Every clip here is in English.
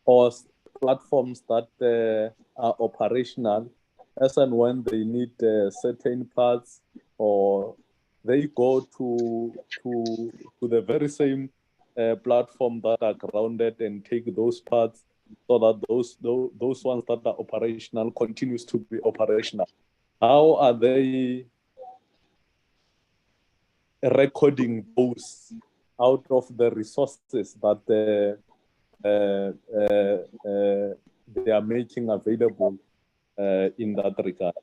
or platforms that are operational as and when they need certain parts, or they go to the very same platform that are grounded and take those parts, so that those ones that are operational continues to be operational. How are they recording those out of the resources that they are making available in that regard?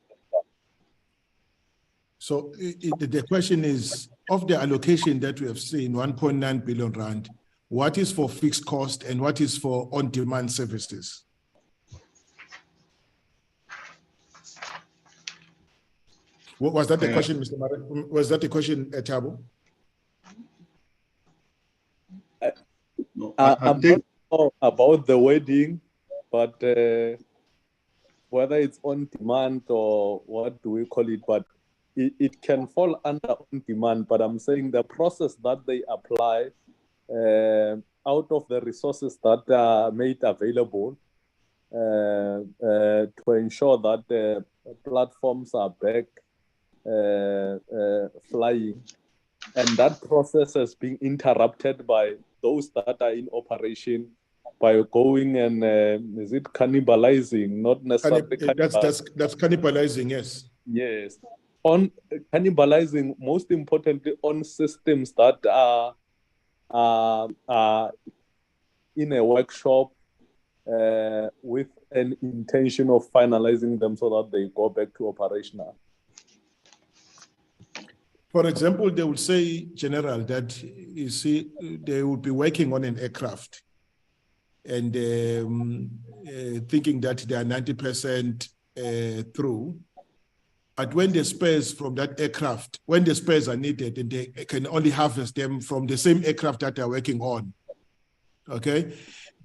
So the question is, of the allocation that we have seen, 1.9 billion rand, what is for fixed cost and what is for on-demand services? Was that the question, Mr. Mare? Was that the question, Thabo? No, I'm not sure about the wording, but whether it's on demand or what do we call it, but it can fall under on demand. But I'm saying the process that they apply out of the resources that are made available to ensure that the platforms are back flying, and that process has been interrupted by those that are in operation by going and is it cannibalizing? Not necessarily cannibalizing. That's cannibalizing, yes. Yes, on cannibalizing, most importantly, on systems that are in a workshop with an intention of finalizing them so that they go back to operational. For example, they will say, General, that you see, they will be working on an aircraft and thinking that they are 90% through. But when the spares from that aircraft, when the spares are needed, and they can only harvest them from the same aircraft that they're working on, okay,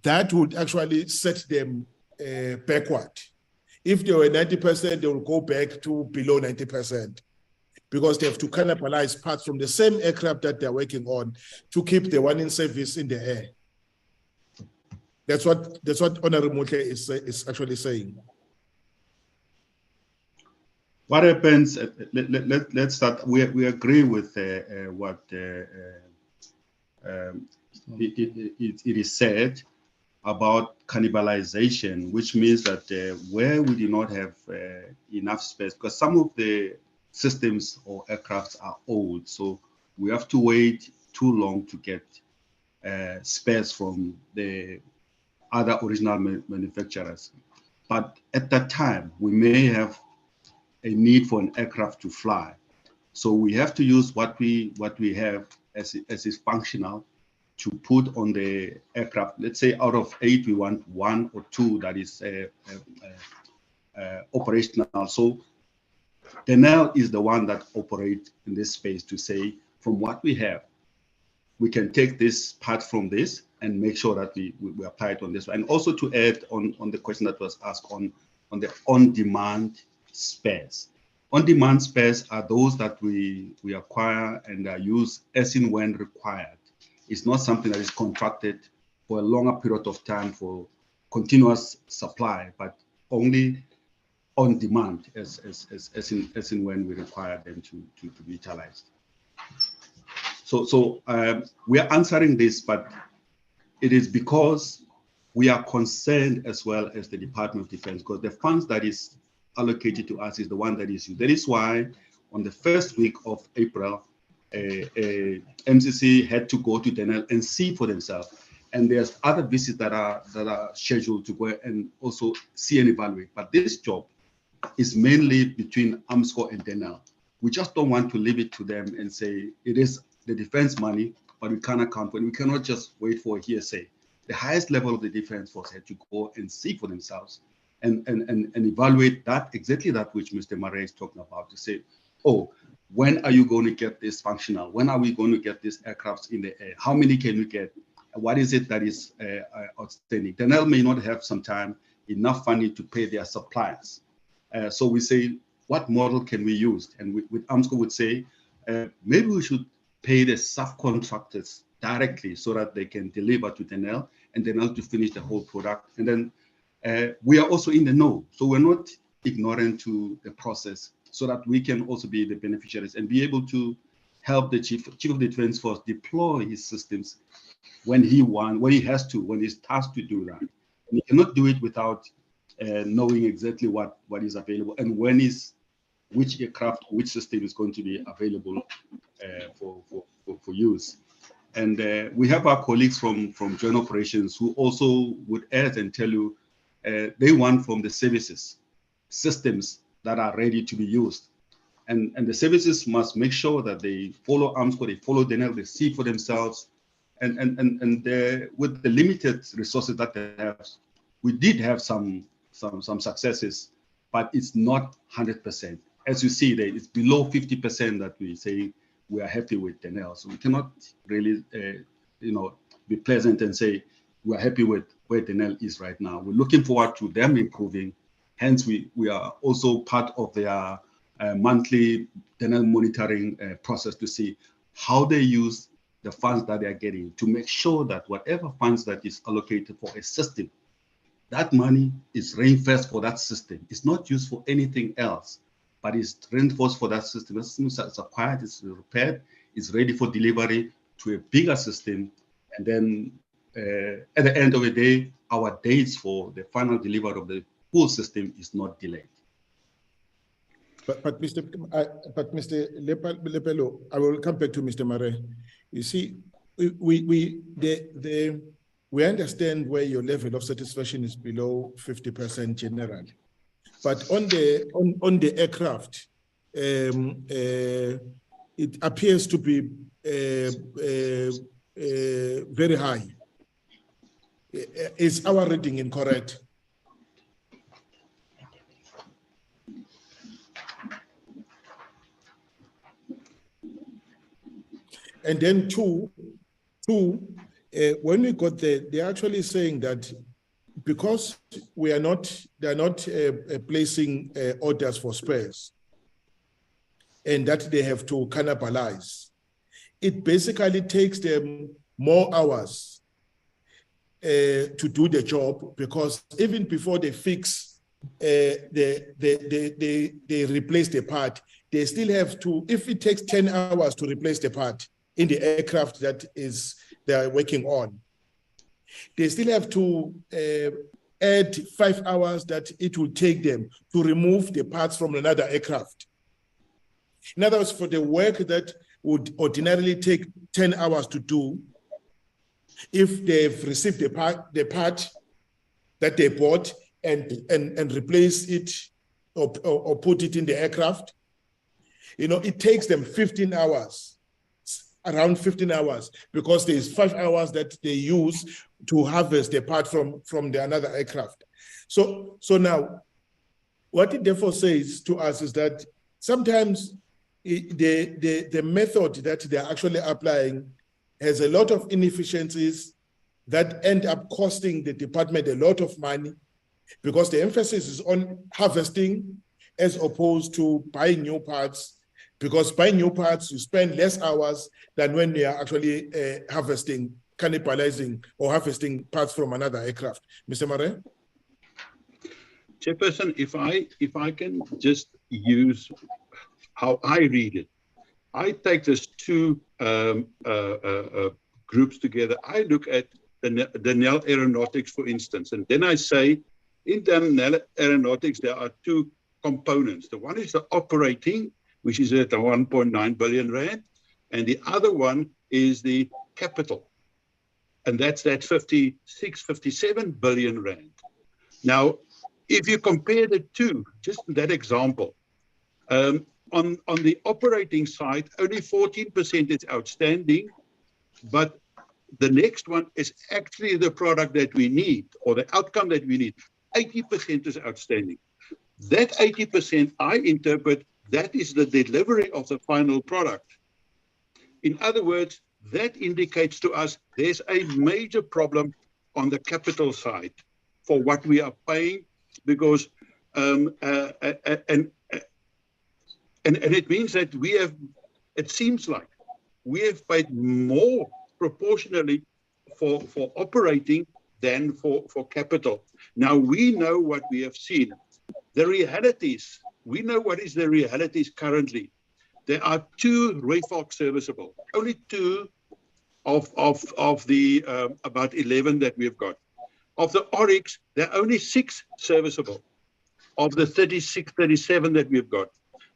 that would actually set them backward. If they were 90%, they will go back to below 90%. Because they have to cannibalize parts from the same aircraft that they're working on to keep the one in service in the air. That's what Honorable Motle is actually saying. What happens? Let's start. We agree with what it is said about cannibalization, which means that where we do not have enough space, because some of the systems or aircrafts are old, so we have to wait too long to get spares from the other original manufacturers. But at that time, we may have a need for an aircraft to fly. So we have to use what we have as is functional to put on the aircraft. Let's say out of 8, we want 1 or 2 that is operational. So Denel is the one that operates in this space to say, from what we have, we can take this part from this and make sure that we apply it on this. And also to add on the question that was asked on the on-demand spares. On-demand spares are those that we acquire and are used as in when required. It's not something that is contracted for a longer period of time for continuous supply, but only on demand as in when we require them to be utilized. So we are answering this, but it is because we are concerned as well as the Department of Defense, because the funds that is allocated to us is the one that is used. That is why on the first week of April, MCC had to go to Denel and see for themselves. And there's other visits that are scheduled to go and also see and evaluate. But this job is mainly between AMSCO and Denel. We just don't want to leave it to them and say it is the defense money, but we can't account for it. We cannot just wait for a hearsay. The highest level of the defense force had to go and see for themselves and evaluate that, exactly that which Mr. Mare is talking about, to say, oh, when are you going to get this functional? When are we going to get these aircrafts in the air? How many can we get? What is it that is outstanding? Denel may not have some time, enough funding to pay their suppliers. So we say, what model can we use? And with AMSCO would say, maybe we should pay the subcontractors directly so that they can deliver to Denel and Denel to finish the whole product. And then we are also in the know. So we're not ignorant to the process, so that we can also be the beneficiaries and be able to help the Chief of the Defense Force deploy his systems when he has to, when he's tasked to do that. And he cannot do it without knowing exactly what is available and which aircraft, which system is going to be available for use. And we have our colleagues from Joint Operations who also would add and tell you they want from the services systems that are ready to be used. And the services must make sure that they follow Armscor, they follow Denel, they see for themselves. And with the limited resources that they have, we did have some successes, but it's not 100%. As you see there, it's below 50% that we say we are happy with Denel. So we cannot really, be pleasant and say we are happy with where Denel is right now. We're looking forward to them improving. Hence, we are also part of their monthly Denel monitoring process to see how they use the funds that they are getting, to make sure that whatever funds that is allocated for a system, that money is reinforced for that system. It's not used for anything else, but it's reinforced for that system. The system is acquired, it's repaired, it's ready for delivery to a bigger system. And then at the end of the day, our dates for the final delivery of the full system is not delayed. But Mr. Lepelo, I will come back to Mr. Mare. You see, we understand where your level of satisfaction is below 50% generally, but on the aircraft, it appears to be very high. Is our reading incorrect? And then two, when we got there, they're actually saying that because they're not placing orders for spares, and that they have to cannibalize, it basically takes them more hours to do the job, because even before they fix, they replace the part, they still have to, if it takes 10 hours to replace the part in the aircraft that they are working on, they still have to add 5 hours that it will take them to remove the parts from another aircraft. In other words, for the work that would ordinarily take 10 hours to do, if they've received the part that they bought and replace it or put it in the aircraft, it takes them 15 hours, around 15 hours, because there's 5 hours that they use to harvest the part from the another aircraft. So now, what it therefore says to us is that sometimes the method that they're actually applying has a lot of inefficiencies that end up costing the department a lot of money, because the emphasis is on harvesting as opposed to buying new parts, because buying new parts, you spend less hours than when you are actually harvesting, cannibalizing, or harvesting parts from another aircraft. Mr. Mare? Chairperson, if I can just use how I read it. I take these two groups together. I look at the Denel Aeronautics, for instance, and then I say, in Denel Aeronautics, there are two components. The one is the operating, which is at 1.9 billion rand, and the other one is the capital, and that's that 56, 57 billion rand. Now, if you compare the two, just that example, on the operating side, only 14% is outstanding, but the next one is actually the product that we need, or the outcome that we need. 80% is outstanding. That 80%, I interpret, that is the delivery of the final product. In other words, that indicates to us there's a major problem on the capital side for what we are paying, because and it means that we have, it seems like we have paid more proportionally for operating than for capital. Now, we know what we have seen. The realities, we know what is the realities currently. There are 2 Rooivalk serviceable, only 2 of the about 11 that we've got. Of the Oryx, there are only 6 serviceable of the 36, 37 that we've got.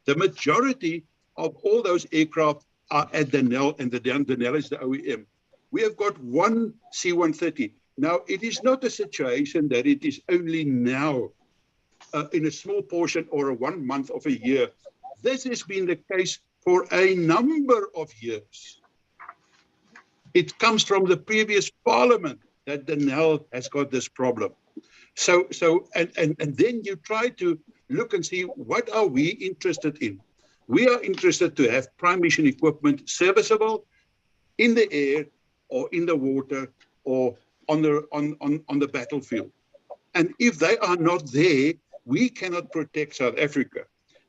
The majority of all those aircraft are at Denel, and the Denel is the OEM. We have got 1 C-130. Now, it is not a situation that it is only now in a small portion or a 1 month of a year. This has been the case for a number of years. It comes from the previous parliament that Denel has got this problem. So then you try to look and see, what are we interested in? We are interested to have prime mission equipment serviceable in the air or in the water or on the battlefield. And if they are not there, we cannot protect South Africa.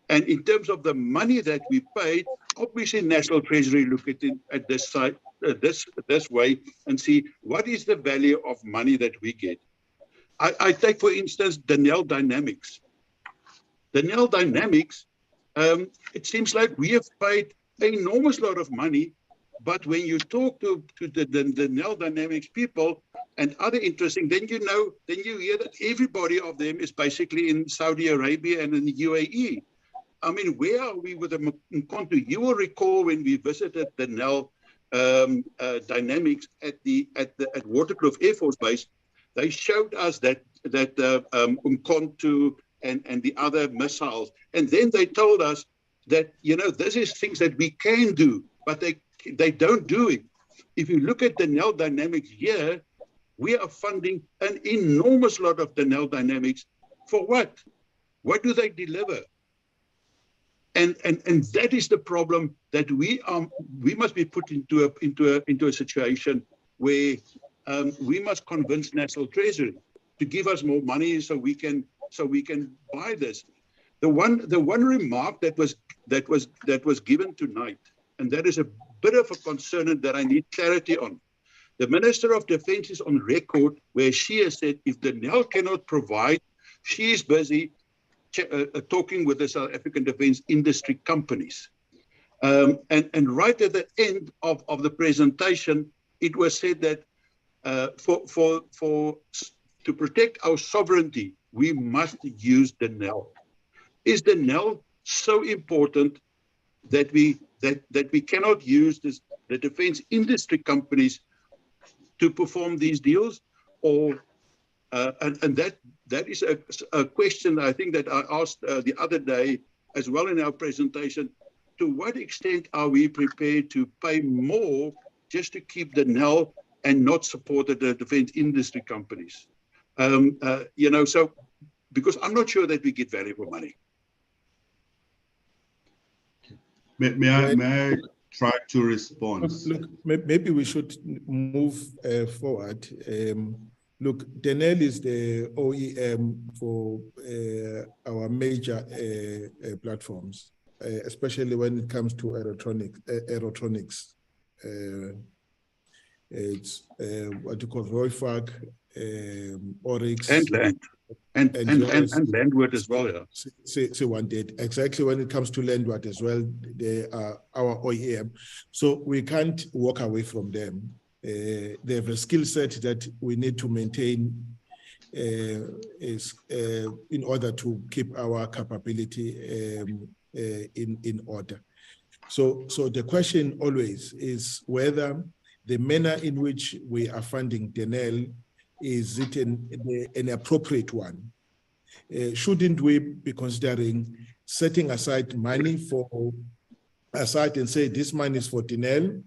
And in terms of the money that we paid, obviously National Treasury look at it at this side, this way, and see what is the value of money that we get. I take, for instance, Denel Dynamics. Denel Dynamics, it seems like we have paid an enormous lot of money, but when you talk to the Denel Dynamics people and other interesting, then you hear that everybody of them is basically in Saudi Arabia and in the UAE. I mean, where are we with the Mkonto? You will recall when we visited Denel Dynamics at Waterkloof Air Force Base, they showed us that Mkonto and the other missiles, and then they told us that, you know, this is things that we can do, but they don't do it. If you look at Denel Dynamics here, we are funding an enormous lot of Denel Dynamics for what? What do they deliver? And that is the problem, that we must be put into a situation where we must convince National Treasury to give us more money so we can buy this. The one remark that was given tonight, and that is a bit of a concern that I need clarity on. The Minister of Defence is on record where she has said if Denel cannot provide, she is busy talking with the South African defence industry companies. And right at the end of the presentation, it was said that to protect our sovereignty, we must use Denel. Is Denel so important that we cannot use the defence industry companies to perform these deals? Or and that is a question I think that I asked the other day as well in our presentation. To what extent are we prepared to pay more just to keep Denel and not support the defence industry companies? You know, so because I'm not sure that we get value for money. May I try to respond? Look, maybe we should move forward. Look, Denel is the OEM for our major platforms, especially when it comes to aerotronics. It's what you call Rooivalk, Oryx, and land, and landward as well. Yeah. C-130. Exactly. When it comes to landward as well, they are our OEM, so we can't walk away from them. They have a skill set that we need to maintain in order to keep our capability in order. So the question always is whether the manner in which we are funding Denel, is it an appropriate one? Shouldn't we be considering setting aside money and say this money is for Denel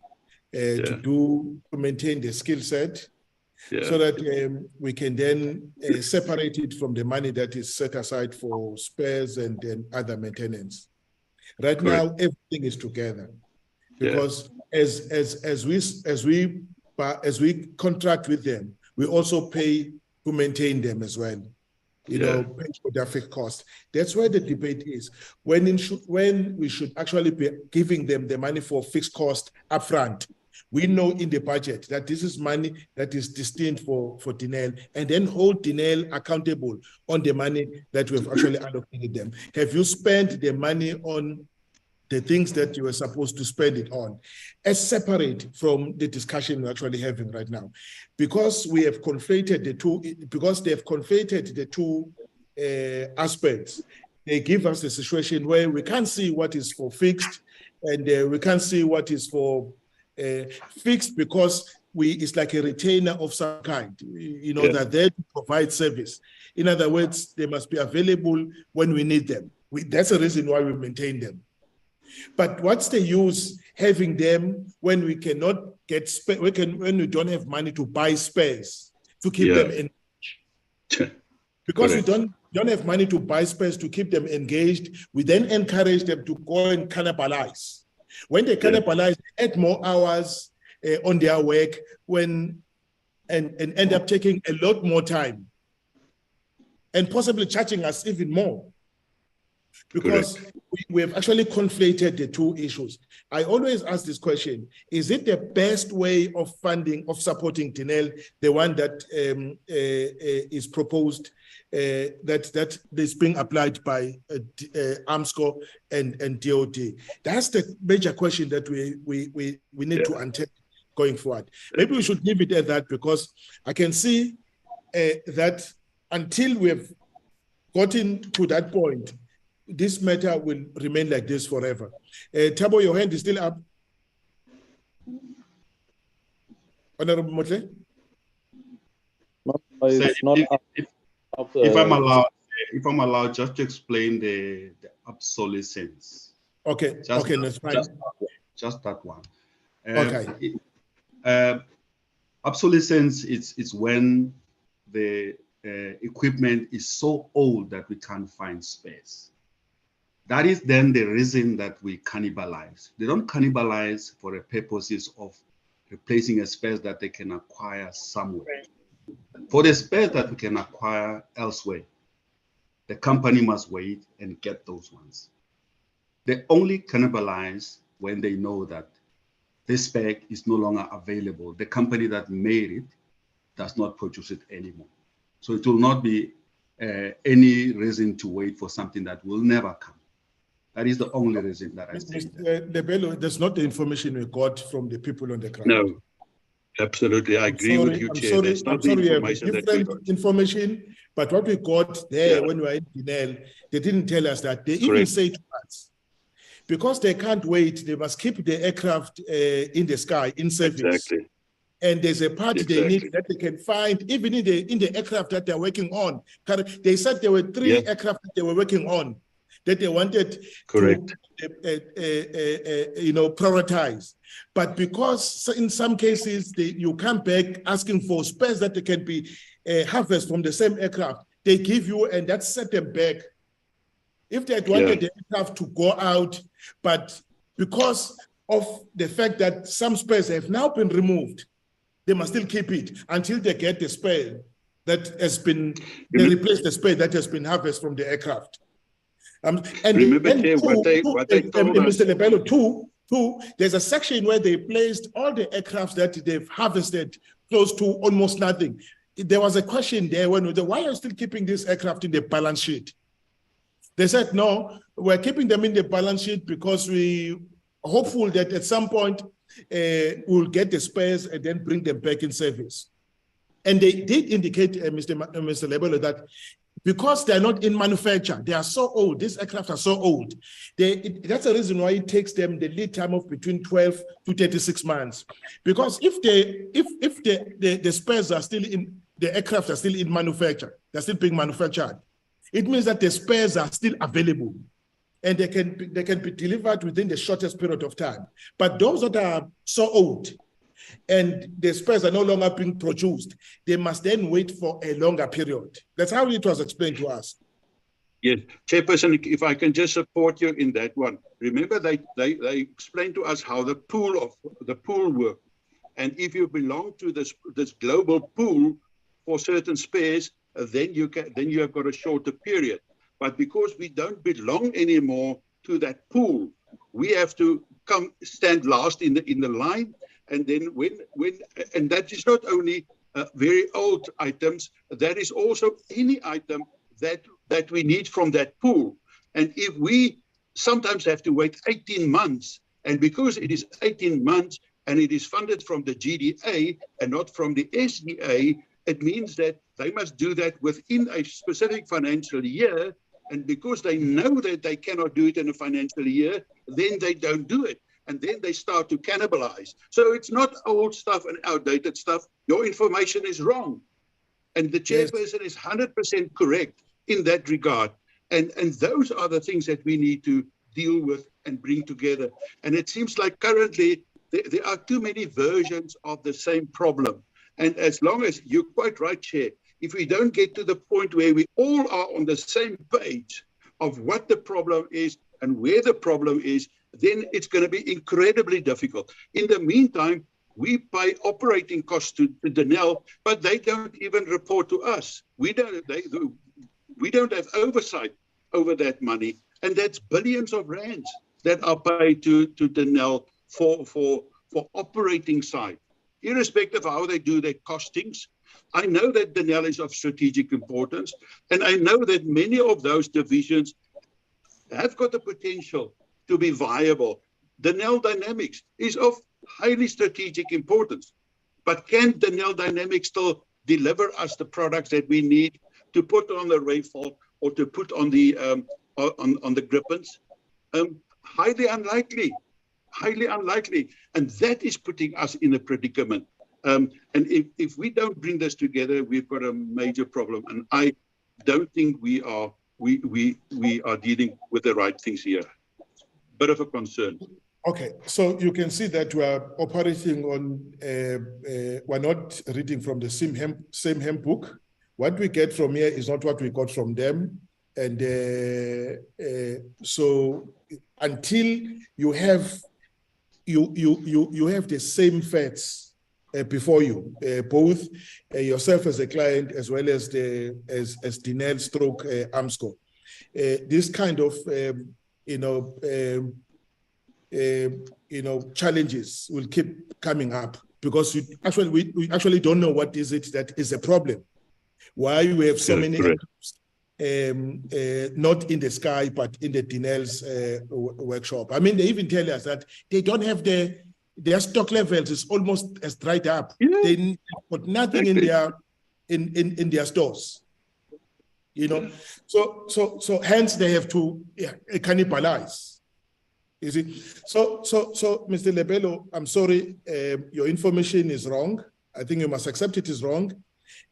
to maintain the skill set, so that we can then separate it from the money that is set aside for spares and then other maintenance. Right now, everything is together, because as we contract with them, we also pay to maintain them as well. You know, pay for their fixed cost. That's where the debate is. When we should actually be giving them the money for fixed cost upfront, We know in the budget that this is money that is destined for Denel, and then hold Denel accountable on the money that we've actually allocated them. Have you spent the money on the things that you were supposed to spend it on, as separate from the discussion we're actually having right now? Because we have conflated the two, because they have conflated the two aspects, they give us a situation where we can't see what is for fixed, and we can't see what is for fixed, because it's like a retainer of some kind, that they provide service. In other words, they must be available when we need them. That's the reason why we maintain them. But what's the use having them when we cannot get when we don't have money to buy spares to keep them engaged? Because we don't have money to buy spares to keep them engaged, we then encourage them to go and cannibalize. When they cannibalize, they add more hours on their work and end up taking a lot more time and possibly charging us even more. Because we have actually conflated the two issues. I always ask this question: is it the best way of funding, of supporting Denel, the one that is proposed, that is being applied by AMSCO and DOD? That's the major question that we need to untangle going forward. Maybe we should leave it at that, because I can see that until we have gotten to that point, this matter will remain like this forever. Thabo, your hand is still up. Honorable Motley? No, it's not up. If I'm allowed, just to explain the obsolescence. Okay, okay, that's fine. Just that one. Okay. Obsolescence is when the equipment is so old that we can't find space. That is then the reason that we cannibalize. They don't cannibalize for the purposes of replacing a space that they can acquire somewhere. For the space that we can acquire elsewhere, the company must wait and get those ones. They only cannibalize when they know that this spec is no longer available. The company that made it does not produce it anymore. So it will not be any reason to wait for something that will never come. That is the only reason that I say that. Lebelo, that's not the information we got from the people on the ground. No, absolutely. I agree with you, Chair. That's not the information that we got. Information, but what we got there when we were in Denel, they didn't tell us that. They even say to us, because they can't wait, they must keep the aircraft in the sky, in service. Exactly. And there's a part they need that they can find, even in the aircraft that they're working on. They said there were 3 aircraft that they were working on that they wanted to prioritize. But because in some cases you come back asking for spares that they can be harvested from the same aircraft, they give you, and that set them back. If they had wanted the aircraft to go out, but because of the fact that some spares have now been removed, they must still keep it until they get the spare that has been, they replace the spare that has been harvested from the aircraft. And remember, what they told us. Mr. Lebelo, two, there's a section where they placed all the aircraft that they've harvested close to almost nothing. There was a question there why are you still keeping this aircraft in the balance sheet? They said, no, we're keeping them in the balance sheet because we're hopeful that at some point we'll get the spares and then bring them back in service. And they did indicate, Mr. Lebelo, that because they're not in manufacture, they are so old, these aircraft are so old, that's the reason why it takes them the lead time of between 12 to 36 months. Because if the spares are still in, the aircraft are still in manufacture, they're still being manufactured, it means that the spares are still available and they can be delivered within the shortest period of time. But those that are so old and the spares are no longer being produced, they must then wait for a longer period. That's how it was explained to us. Yes, Chairperson, if I can just support you in that one. Remember, they explained to us how the pool worked, and if you belong to this global pool for certain spares, then you have got a shorter period. But because we don't belong anymore to that pool, we have to stand last in the line. And then and that is not only very old items, that is also any item that we need from that pool. And if we sometimes have to wait 18 months, and because it is 18 months and it is funded from the GDA and not from the SDA, it means that they must do that within a specific financial year. And because they know that they cannot do it in a financial year, then they don't do it. And then they start to cannibalize. So it's not old stuff and outdated stuff. Your information is wrong. And the chairperson is 100% correct in that regard. And those are the things that we need to deal with and bring together. And it seems like currently there are too many versions of the same problem. And as long as you're quite right, Chair, if we don't get to the point where we all are on the same page of what the problem is and where the problem is, then it's going to be incredibly difficult. In the meantime, we pay operating costs to Denel, but they don't even report to us. We don't have oversight over that money, and that's billions of rands that are paid to Denel for operating side, irrespective of how they do their costings. I know that Denel is of strategic importance, and I know that many of those divisions have got the potential to be viable. Denel Dynamics is of highly strategic importance, but can Denel Dynamics still deliver us the products that we need to put on the rifle or to put on the grippins? Highly unlikely, and that is putting us in a predicament. And if we don't bring this together, we've got a major problem. And I don't think we are dealing with the right things here. Bit of a concern. Okay, so you can see that we are operating on, we're not reading from the same handbook. What we get from here is not what we got from them. And so until you have the same facts before you, both yourself as a client as well as as Denel stroke Armsco, this kind of challenges will keep coming up because we actually don't know what is it that is a problem. Why we have so many not in the sky but in the Denel's workshop. I mean, they even tell us that they don't have their stock levels is almost as dried up. Yeah. They put nothing in their stores. So hence they have to cannibalize. You see, so Mr. Lebelo, I'm sorry, your information is wrong. I think you must accept it is wrong.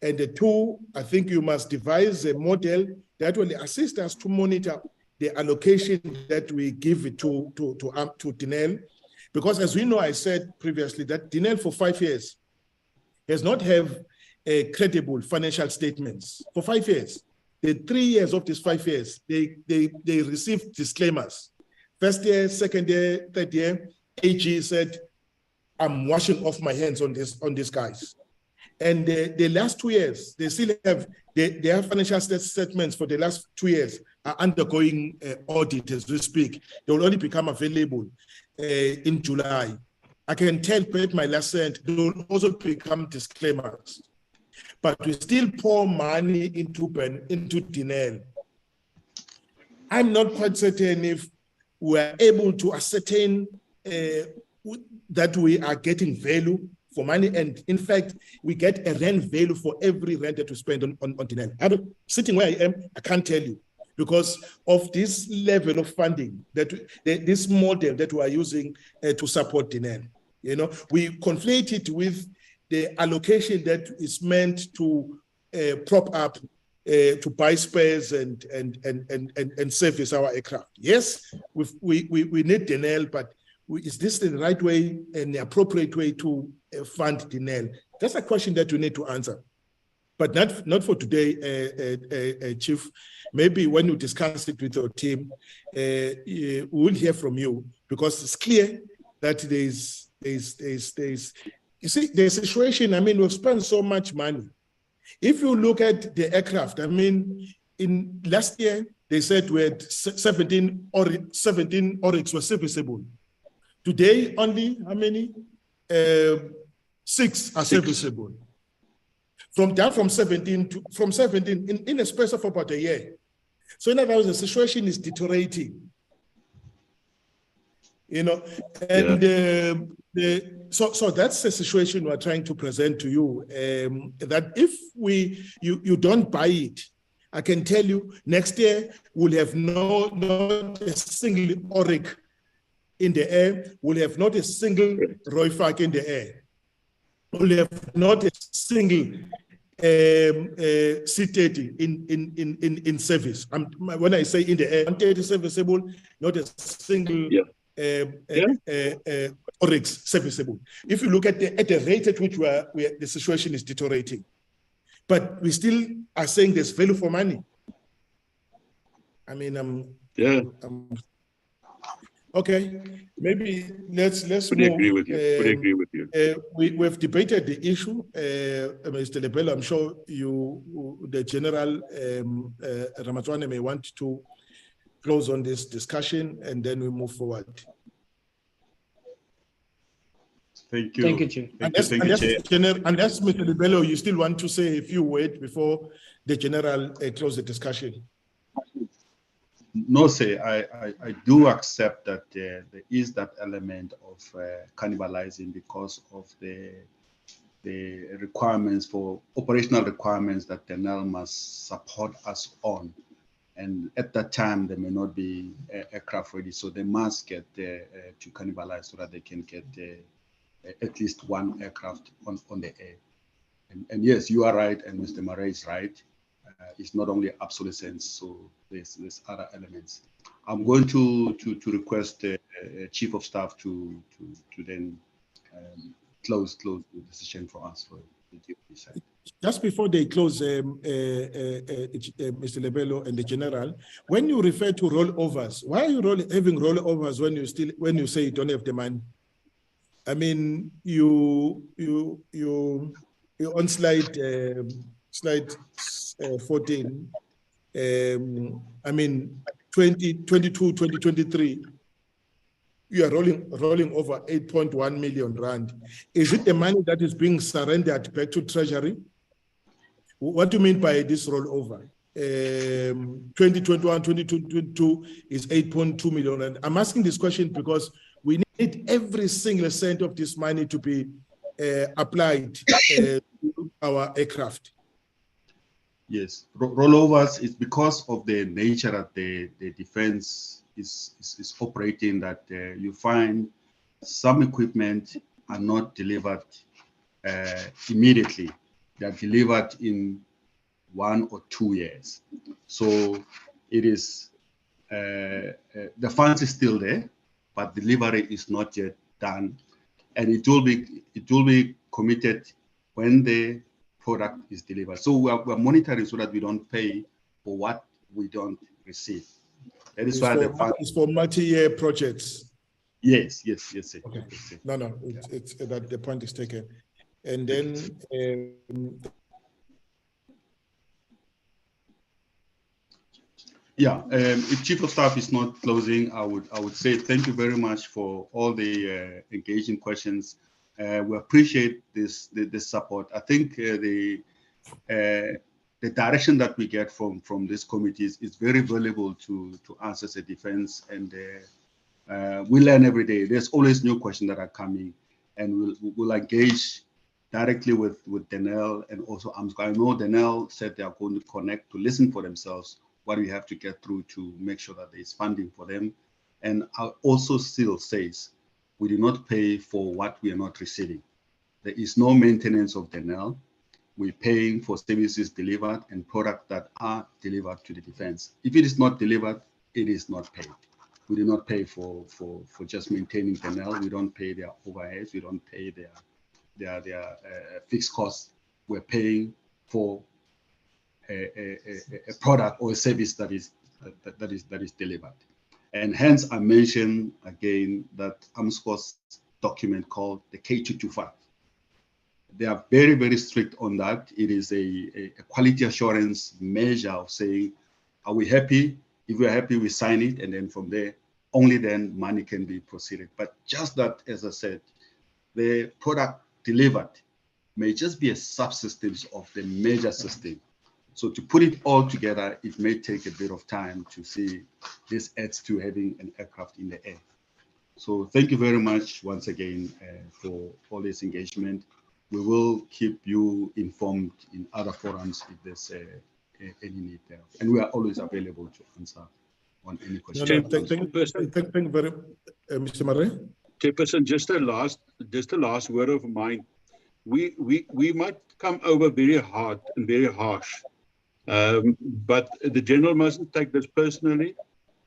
And the two, I think you must devise a model that will assist us to monitor the allocation that we give it to Denel. Because as we know, I said previously that Denel for 5 years has not have credible financial statements. For 5 years, the 3 years of these 5 years, they received disclaimers. First year, second year, third year, AG said, I'm washing off my hands on these guys. And the last 2 years, they still have their financial statements for the last 2 years are undergoing audit as we speak. They will only become available in July. I can tell my last cent, they will also become disclaimers. But we still pour money into Denel. I'm not quite certain if we're able to ascertain that we are getting value for money. And in fact, we get a rand value for every rand that we spend on Denel. Sitting where I am, I can't tell you because of this level of funding, this model that we are using to support Denel. We conflate it with the allocation that is meant to prop up to buy spares and service our aircraft. Yes, we need Denel, but is this the right way and the appropriate way to fund Denel? That's a question that we need to answer, but not for today, Chief. Maybe when you discuss it with your team, we will hear from you because it's clear that there's you see the situation. I mean, we've spent so much money. If you look at the aircraft, I mean, in last year, they said we had 17 Oryx were serviceable. Today, only how many? 6 are serviceable. From 17 in a space of about a year. So in other words, the situation is deteriorating. You know, and so that's the situation we're trying to present to you. That if you don't buy it, I can tell you next year we'll have not a single ORIC in the air. We'll have not a single ROIFAC in the air. We'll have not a single C30 in service. When I say in the air, 130 serviceable, not a single ORICs serviceable. If you look at the rate at which the situation is deteriorating, but we still are saying there's value for money. I mean, okay, maybe let's Fully move. agree with you. Fully agree with you. We've debated the issue, Mr. Lebelo. I'm sure the General Ramatwane may want to close on this discussion, and then we move forward. Thank you. Thank you, Chair. Unless Mr. Lebelo, you still want to say a few words before the General close the discussion. No, sir, I do accept that there is that element of cannibalizing because of the requirements for operational requirements that Denel must support us on. And at that time, there may not be aircraft ready, so they must get to cannibalize so that they can get at least one aircraft on the air. And yes, you are right, and Mr. Murray is right. It's not only obsolescence, so there's other elements. I'm going to request the Chief of Staff to then close the decision for us for the DOP side. Just before they close, Mr. Lebelo and the General, when you refer to rollovers, why are you having rollovers when you say you don't have the money? I mean, you on slide 14. I mean, 2022, 2023. You are rolling over 8.1 million rand. Is it the money that is being surrendered back to Treasury? What do you mean by this rollover? 2021, 2022 is 8.2 million. And I'm asking this question because we need every single cent of this money to be applied to our aircraft. Yes, rollovers is because of the nature that the defense is operating, that you find some equipment are not delivered immediately. They are delivered in 1 or 2 years. So it is, the funds is still there, but delivery is not yet done. And it will be committed when the product is delivered. So we're monitoring so that we don't pay for what we don't receive. That is why the fund is for multi-year projects. Yes. Okay. No, it's that the point is taken. And then if Chief of Staff is not closing, I would say thank you very much for all the engaging questions. We appreciate this support. I think the direction that we get from this committee is very valuable to us as a defense, and we learn every day. There's always new questions that are coming, and we'll engage directly with Denel and also AMSCO. I know Denel said they are going to connect to listen for themselves what we have to get through to make sure that there is funding for them. And I also still says, we do not pay for what we are not receiving. There is no maintenance of Denel. We're paying for services delivered and products that are delivered to the defense. If it is not delivered, it is not paid. We do not pay for just maintaining Denel. We don't pay their overheads. We don't pay their fixed costs. We're paying for a product or a service that is delivered. And hence I mentioned again that AMSCO's document called the K225. They are very, very strict on that. It is a quality assurance measure of saying, are we happy? If we're happy, we sign it. And then from there, only then money can be proceeded. But just that, as I said, the product delivered may just be a subsystems of the major system. So to put it all together, it may take a bit of time to see this adds to having an aircraft in the air. So thank you very much once again for all this engagement. We will keep you informed in other forums if there's any need there. And we are always available to answer on any question. Thank you very much, Mr. Murray. Chairperson, just the last word of mine. We might come over very hard and very harsh, but the General mustn't take this personally.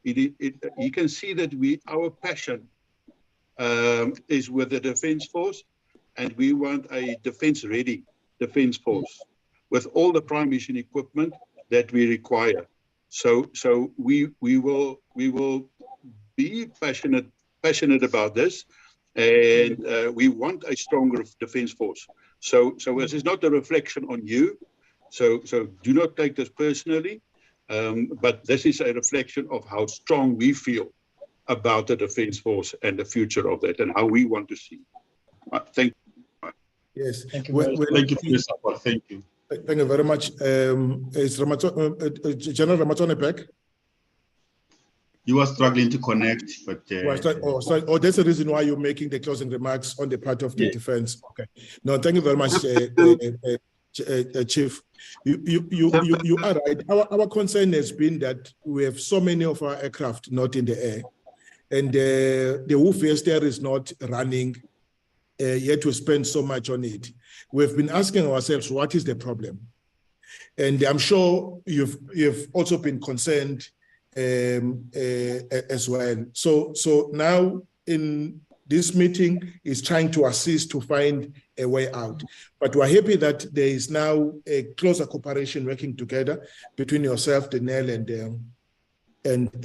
You can see that our passion is with the Defence Force, and we want a defence-ready Defence Force with all the prime mission equipment that we require. So we will be passionate about this, and we want a stronger Defence Force. So this is not a reflection on you. So do not take this personally, but this is a reflection of how strong we feel about the Defence Force and the future of that, and how we want to see. Thank you. Yes. Thank you. Thank you for your support. Thank you. Thank you very much. Is General Ramatone back? You are struggling to connect, but that's the reason why you're making the closing remarks on the part of the defense. Okay. No, thank you very much, Chief. You are right. Our concern has been that we have so many of our aircraft not in the air, and the warfare there is not running. Yet we spend so much on it. We've been asking ourselves, what is the problem? And I'm sure you've also been concerned as well. So now in this meeting is trying to assist to find a way out. But we're happy that there is now a closer cooperation working together between yourself, Denel, and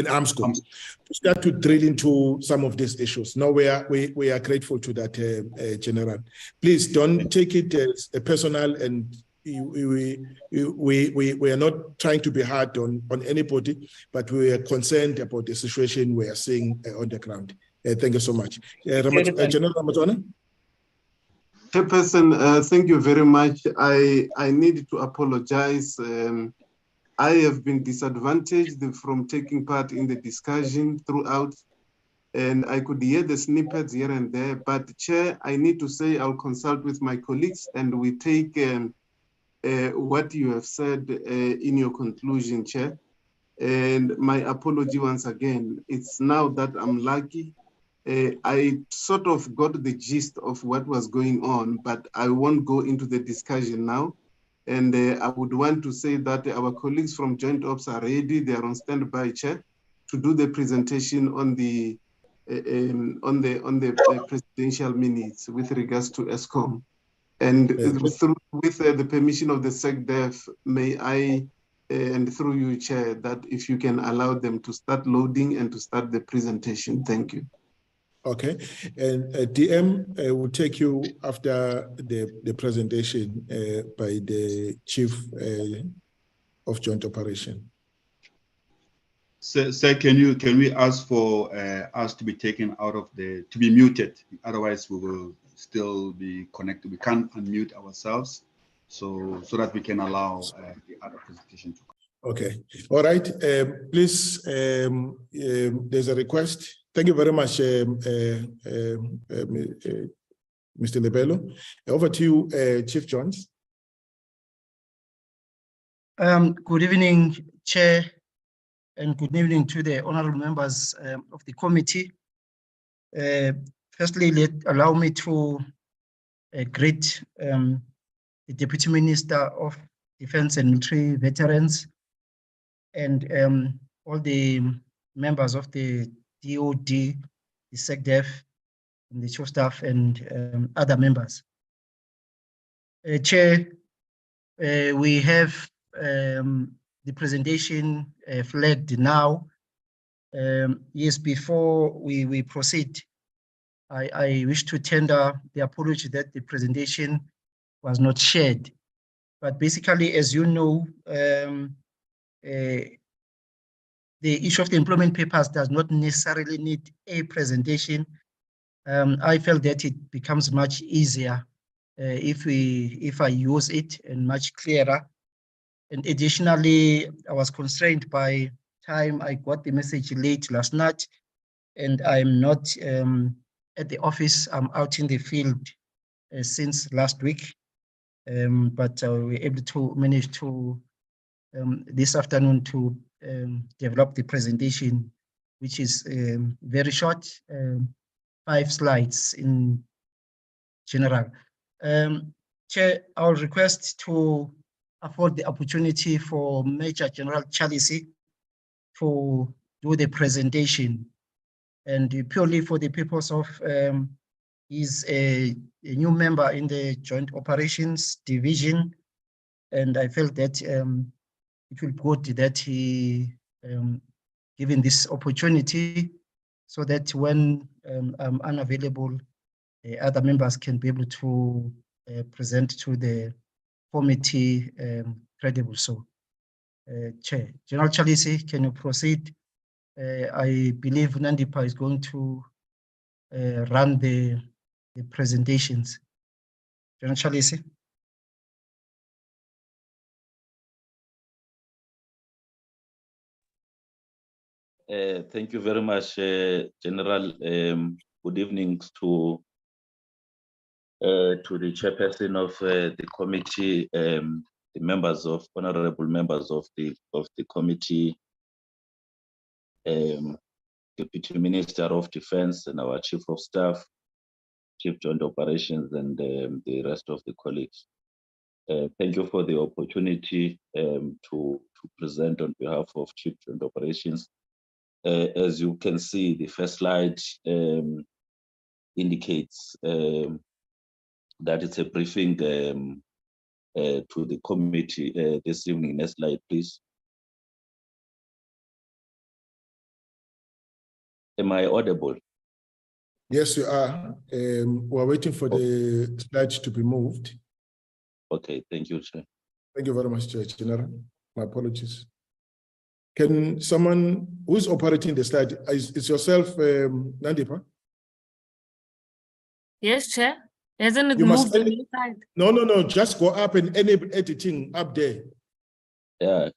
Armscor to start to drill into some of these issues. Now we are grateful to that, General. Please don't take it as a personal, and we are not trying to be hard on anybody, but we are concerned about the situation we are seeing on the ground. Thank you so much. General Ramatone? Chairperson, thank you very much. I need to apologize. I have been disadvantaged from taking part in the discussion throughout, and I could hear the snippets here and there, but Chair, I need to say I'll consult with my colleagues, and we take what you have said in your conclusion, Chair. And my apology once again. It's now that I'm lucky. I sort of got the gist of what was going on, but I won't go into the discussion now. And I would want to say that our colleagues from Joint Ops are ready. They are on standby, Chair, to do the presentation on the presidential minutes with regards to ESCOM. And with the permission of the SANDF, may I, and through you, Chair, that if you can allow them to start loading and to start the presentation. Thank you. Okay, and DM will take you after the presentation by the Chief of Joint Operation. Sir, can we ask for us to be taken out of to be muted? Otherwise, we will still be connected. We can't unmute ourselves, so that we can allow the other presentation to come. Okay, all right. Please, there's a request. Thank you very much, Mr. Lebelo. Over to you, Chief Jones. Good evening, Chair, and good evening to the honorable members of the committee. Firstly, allow me to greet the Deputy Minister of Defense and Military Veterans and all the members of the DOD, the SANDF, and the Chief of Staff, and other members. Chair, we have the presentation flagged now. Yes, before we proceed, I wish to tender the apology that the presentation was not shared. But basically, as you know, the issue of the employment papers does not necessarily need a presentation I felt that it becomes much easier if I use it, and much clearer. And additionally, I was constrained by time. I got the message late last night, and I'm not at the office. I'm out in the field since last week, but we were able to manage to this afternoon to develop the presentation, which is very short, 5 slides in general. Chair, I'll request to afford the opportunity for Major General Chalisi to do the presentation, and purely for the purpose of he's a new member in the Joint Operations Division, and I felt that it will be good that he given this opportunity, so that when I'm unavailable, other members can be able to present to the committee credible. So, Chair, General Chalisi, can you proceed? I believe Nandipa is going to run the presentations. General Chalisi. Thank you very much, General. Good evening to the chairperson of the committee, the members of honorable members of the committee, Deputy Minister of Defense and our Chief of Staff, Chief Joint Operations, and the rest of the colleagues. Thank you for the opportunity to present on behalf of Chief Joint Operations. As you can see, the first slide indicates that it's a briefing to the committee this evening. Next slide, please. Am I audible? Yes, you are. We're waiting for the slide to be moved. Okay, thank you, Chair. Thank you very much, Chair General. My apologies. Can someone who's operating the slide, is yourself, Nandipa? Yes, Chair. Hasn't it You must moved on the side? No. Just go up and enable editing up there. Yeah.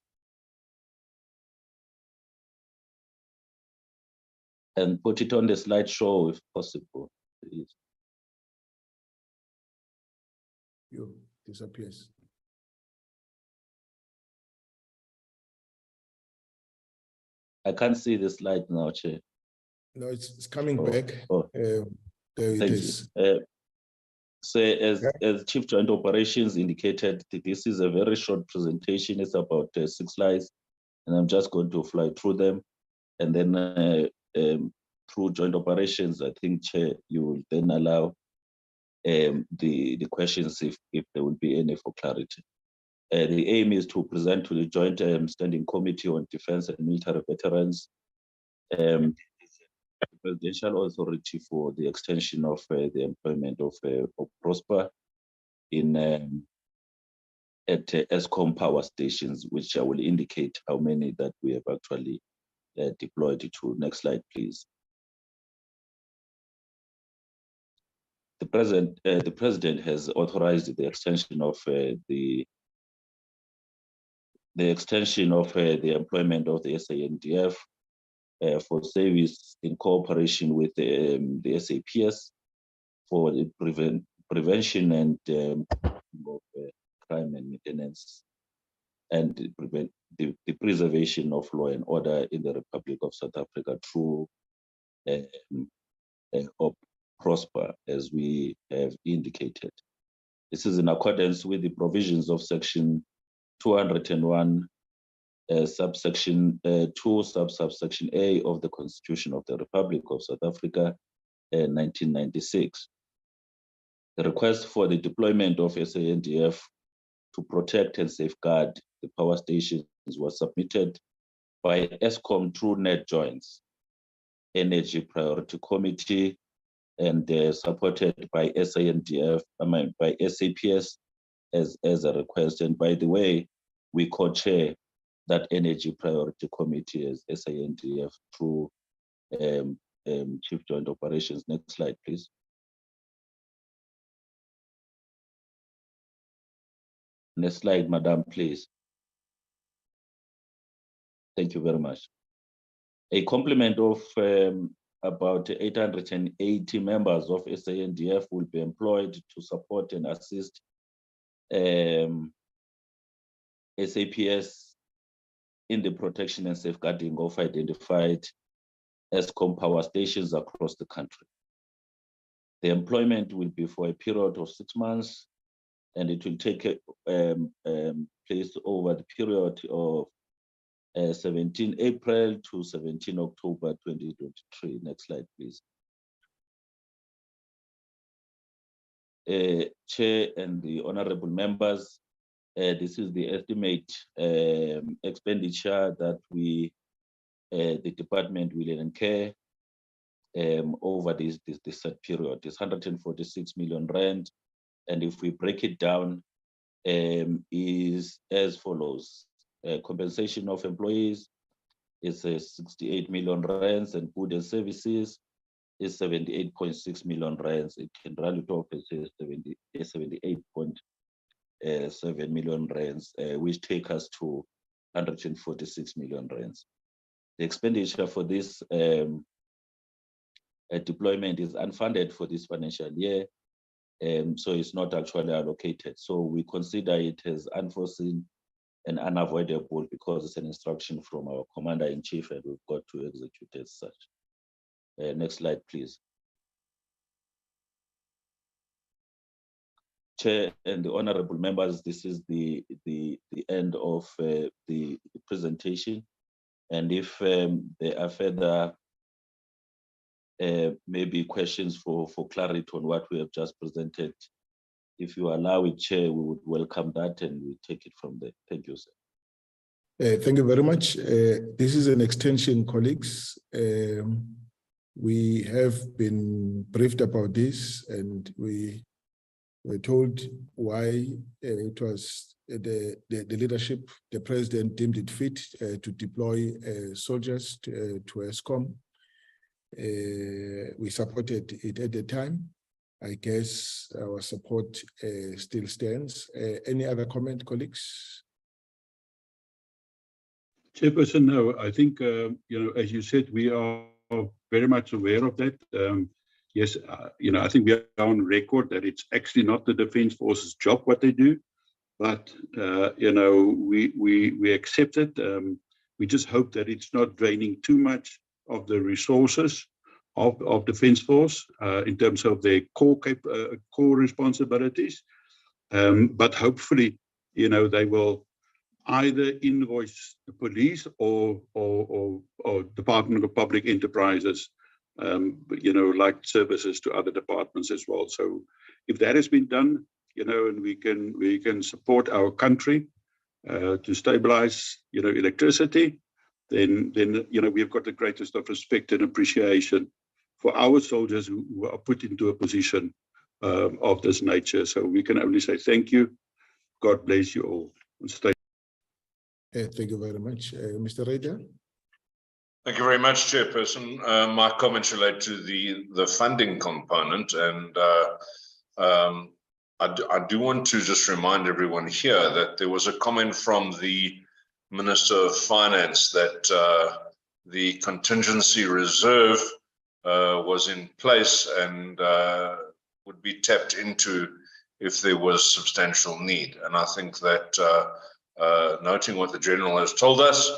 And put it on the slideshow if possible, please. You disappears. I can't see the slide now, Chair. No, it's coming back. There it is. So as Chief Joint Operations indicated, this is a very short presentation. It's about 6 slides, and I'm just going to fly through them. And then through Joint Operations, I think, Chair, you will then allow the questions if there will be any for clarity. The aim is to present to the Joint Standing Committee on Defense and Military Veterans the Presidential Authority for the extension of the employment of Prosper in at ESCOM power stations, which I will indicate how many that we have actually deployed to. Next slide, please. The president has authorized the extension of the employment of the SANDF for service in cooperation with the SAPS for the prevention and of crime and maintenance, and the preservation of law and order in the Republic of South Africa through Prosper, as we have indicated. This is in accordance with the provisions of Section 201, subsection 2, subsection A of the Constitution of the Republic of South Africa, 1996. The request for the deployment of SANDF to protect and safeguard the power stations was submitted by ESCOM through Net Joints Energy Priority Committee, and supported by SANDF, by SAPS as a request. And by the way, we co-chair that Energy Priority Committee as SANDF through Chief Joint Operations. Next slide, please. Next slide, Madam, please. Thank you very much. A complement of about 880 members of SANDF will be employed to support and assist SAPS in the protection and safeguarding of identified ESCOM power stations across the country. The employment will be for a period of 6 months, and it will take place over the period of 17 April to 17 October 2023. Next slide, please. Chair and the honorable members, this is the estimate expenditure that the department will incur over this set period. It's 146 million rand, and if we break it down, is as follows. Compensation of employees is 68 million rands, and goods and services is 78.6 million rands. It can run it off as 78.7 million rands, which take us to 146 million rands. The expenditure for this deployment is unfunded for this financial year, so it's not actually allocated. So we consider it as unforeseen and unavoidable because it's an instruction from our Commander-in-Chief, and we've got to execute as such. Next slide, please. Chair and the honorable members, this is the end of the presentation. And if there are further maybe questions for clarity on what we have just presented, if you allow it, Chair, we would welcome that, and we take it from there. Thank you, sir. Thank you very much. This is an extension, colleagues. We have been briefed about this, and we were told why it was the leadership, the president deemed it fit to deploy soldiers to ESCOM. We supported it at the time. I guess our support still stands. Any other comment, colleagues? Chairperson, no, I think, as you said, we are very much aware of that. Yes, I think we are on record that it's actually not the Defence Force's job what they do, but, we accept it. We just hope that it's not draining too much of the resources of Defence Force in terms of their core responsibilities. But hopefully, they will either invoice the police or Department of Public Enterprises, like services to other departments as well. So if that has been done, and we can support our country to stabilize, electricity, then we've got the greatest of respect and appreciation for our soldiers who are put into a position of this nature. So we can only say thank you. God bless you all. Stay. Thank you very much. Mr. Rader? Thank you very much, Chairperson. My comments relate to the funding component, and I do want to just remind everyone here that there was a comment from the Minister of Finance that the contingency reserve was in place and would be tapped into if there was substantial need. And I think that noting what the General has told us,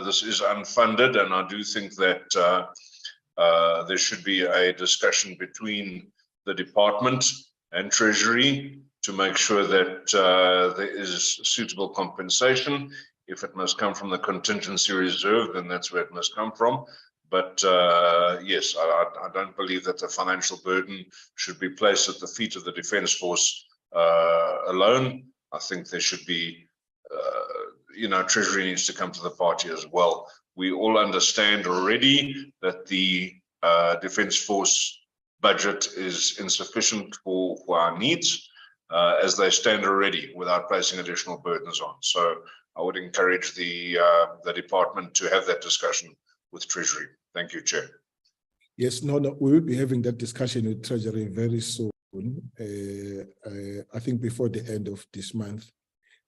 this is unfunded, and I do think that there should be a discussion between the department and Treasury to make sure that there is suitable compensation. If it must come from the contingency reserve, then that's where it must come from. But yes, I don't believe that the financial burden should be placed at the feet of the Defence Force alone. I think there should be, Treasury needs to come to the party as well. We all understand already that the Defence Force budget is insufficient for our needs as they stand already without placing additional burdens on. So I would encourage the department to have that discussion with Treasury. Thank you, Chair. Yes, no, we will be having that discussion with Treasury very soon. I think before the end of this month,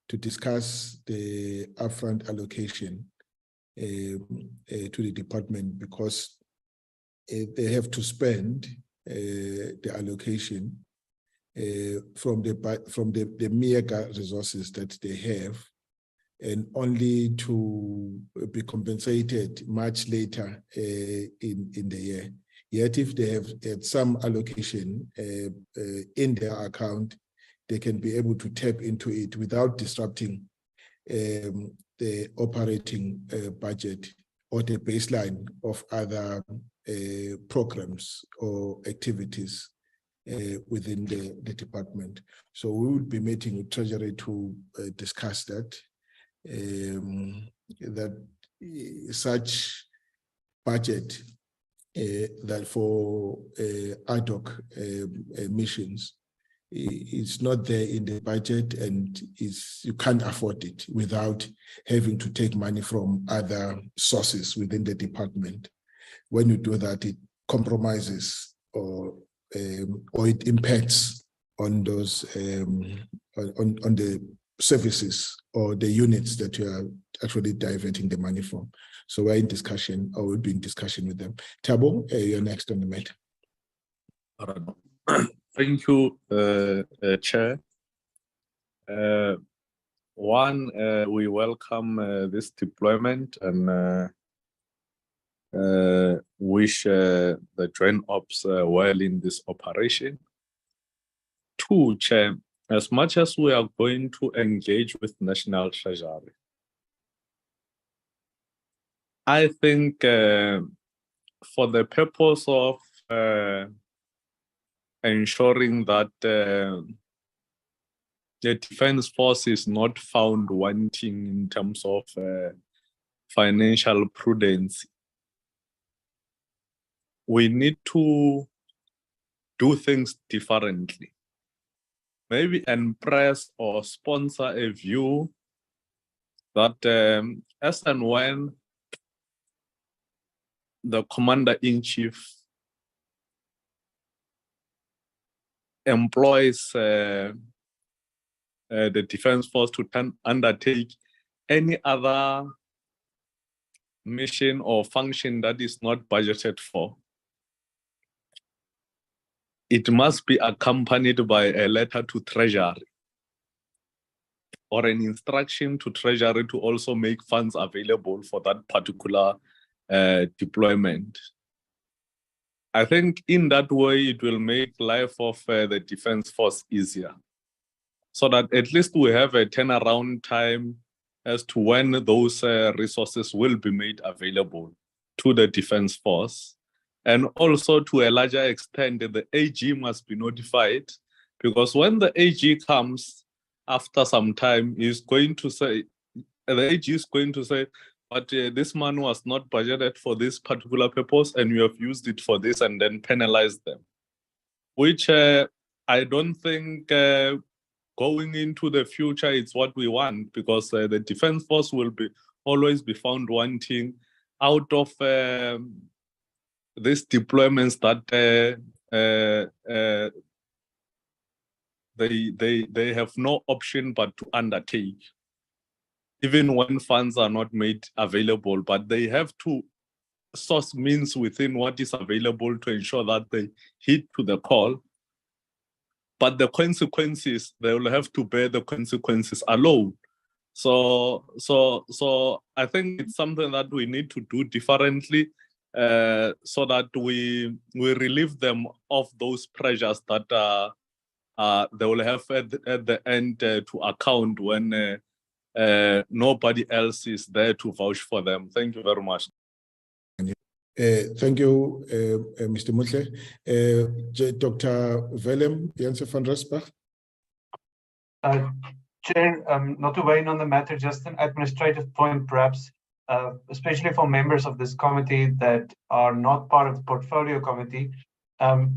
to discuss the upfront allocation to the department, because they have to spend the allocation from the meager resources that they have, and only to be compensated much later in the year. Yet if they have had some allocation in their account, they can be able to tap into it without disrupting the operating budget or the baseline of other programs or activities within the department. So we will be meeting with Treasury to discuss that. That such budget that for ad hoc missions is not there in the budget, and you can't afford it without having to take money from other sources within the department. When you do that, it compromises or it impacts on those on the services or the units that you are actually diverting the money from. So we're in discussion, or we'll be in discussion with them. Thabo, you're next on the matter. Thank you, Chair. We welcome this deployment and wish the Joint Ops well in this operation. 2, Chair, as much as we are going to engage with National Treasury, I think for the purpose of ensuring that the Defence Force is not found wanting in terms of financial prudence, we need to do things differently. Maybe impress or sponsor a view that as and when the Commander-in-Chief employs the Defence Force to undertake any other mission or function that is not budgeted for, it must be accompanied by a letter to Treasury or an instruction to Treasury to also make funds available for that particular deployment. I think in that way, it will make life of the Defence Force easier, so that at least we have a turnaround time as to when those resources will be made available to the Defence Force. And also, to a larger extent, the AG must be notified, because when the AG comes after some time, he's going to say, the AG is going to say, but this man was not budgeted for this particular purpose and you have used it for this, and then penalize them, which I don't think going into the future it's what we want, because the Defence Force will always be found wanting out of these deployments that they have no option but to undertake, even when funds are not made available, but they have to source means within what is available to ensure that they hit to the call. But the consequences, they will have to bear the consequences alone. So I think it's something that we need to do differently, so that we relieve them of those pressures that they will have at the end to account when nobody else is there to vouch for them. Thank you very much. Thank you, Mr. Mutle. Dr. Willem Jansen van Rensburg. Chair, not to weigh in on the matter, just an administrative point perhaps, especially for members of this committee that are not part of the portfolio committee.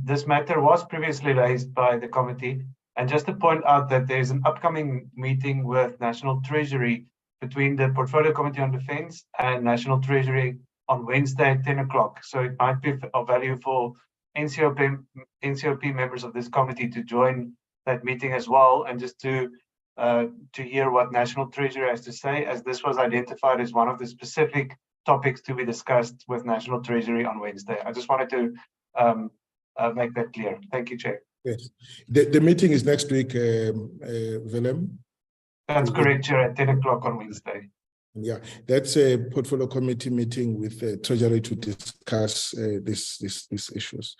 This matter was previously raised by the committee, and just to point out that there's an upcoming meeting with National Treasury between the Portfolio Committee on Defence and National Treasury on Wednesday at 10 o'clock. So it might be of value for NCOP members of this committee to join that meeting as well, and just to hear what National Treasury has to say, as this was identified as one of the specific topics to be discussed with National Treasury on Wednesday. I just wanted to make that clear. Thank you, Chair. Yes, the meeting is next week, Willem. That's correct, Chair, at 10 o'clock on Wednesday. Yeah, that's a portfolio committee meeting with the Treasury to discuss these issues.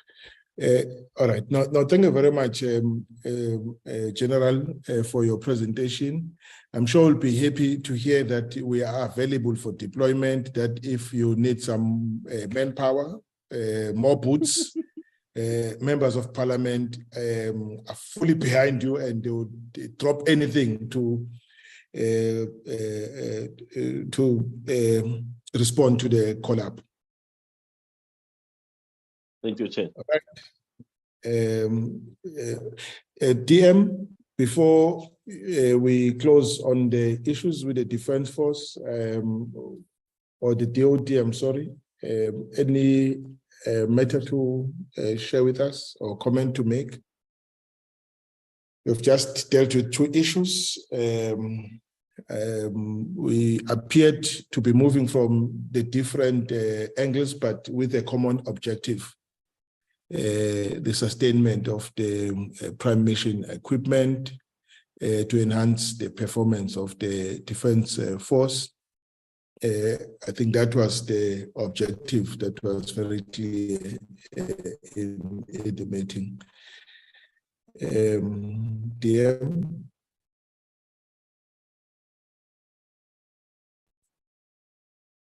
All right, now thank you very much, General, for your presentation. I'm sure we'll be happy to hear that we are available for deployment, that if you need some manpower, more boots, members of parliament are fully behind you, and they would drop anything to respond to the call-up. Thank you, Chair. All right. DM, before we close on the issues with the Defense Force or the DOD, I'm sorry, any matter to share with us or comment to make? We've just dealt with two issues. We appeared to be moving from the different angles, but with a common objective, the sustainment of the prime mission equipment to enhance the performance of the Defense Force. I think that was the objective that was very clear in the meeting. DM.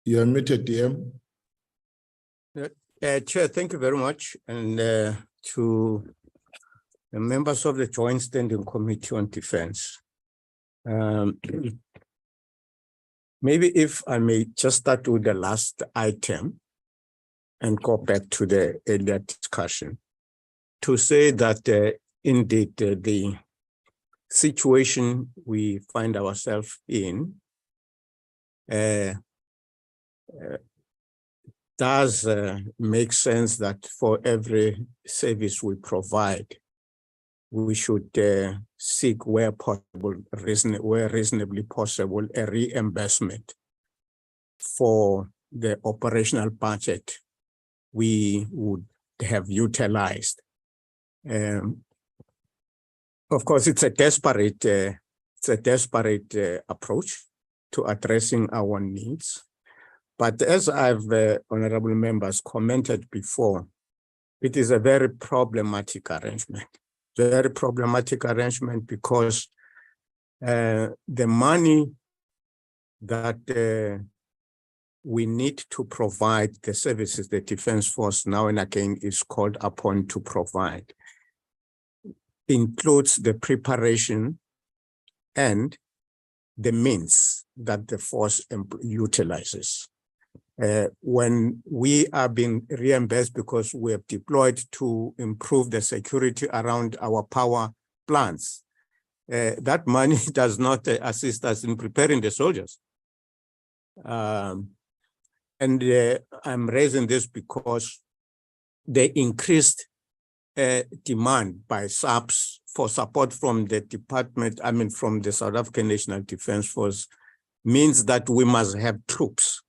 You are muted, DM. Chair, thank you very much. And to the members of the Joint Standing Committee on Defense. Maybe if I may just start with the last item and go back to the earlier discussion to say that indeed the situation we find ourselves in does make sense that for every service we provide, we should seek where possible, where reasonably possible, a reimbursement for the operational budget we would have utilized. Of course, it's a desperate approach to addressing our needs. But as I've, honorable members, commented before, it is a very problematic arrangement. Very problematic arrangement because the money that we need to provide the services the Defense Force now and again is called upon to provide includes the preparation and the means that the force utilizes. When we are being reimbursed because we have deployed to improve the security around our power plants, that money does not assist us in preparing the soldiers. And I'm raising this because the increased demand by SAPs for support from the department, from the South African National Defense Force, means that we must have troops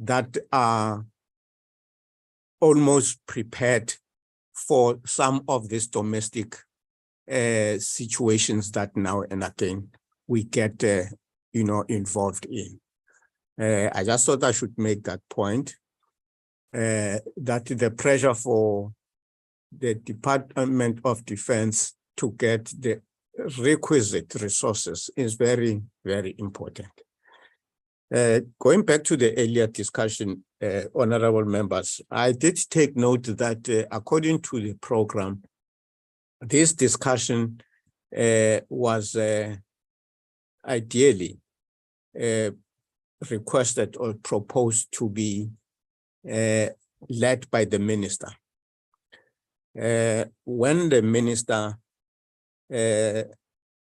that are almost prepared for some of these domestic situations that now and again we get involved in. I just thought I should make that point, that the pressure for the Department of Defense to get the requisite resources is very, very important. Going back to the earlier discussion, honorable members, I did take note that according to the program, this discussion was ideally requested or proposed to be led by the minister. When the minister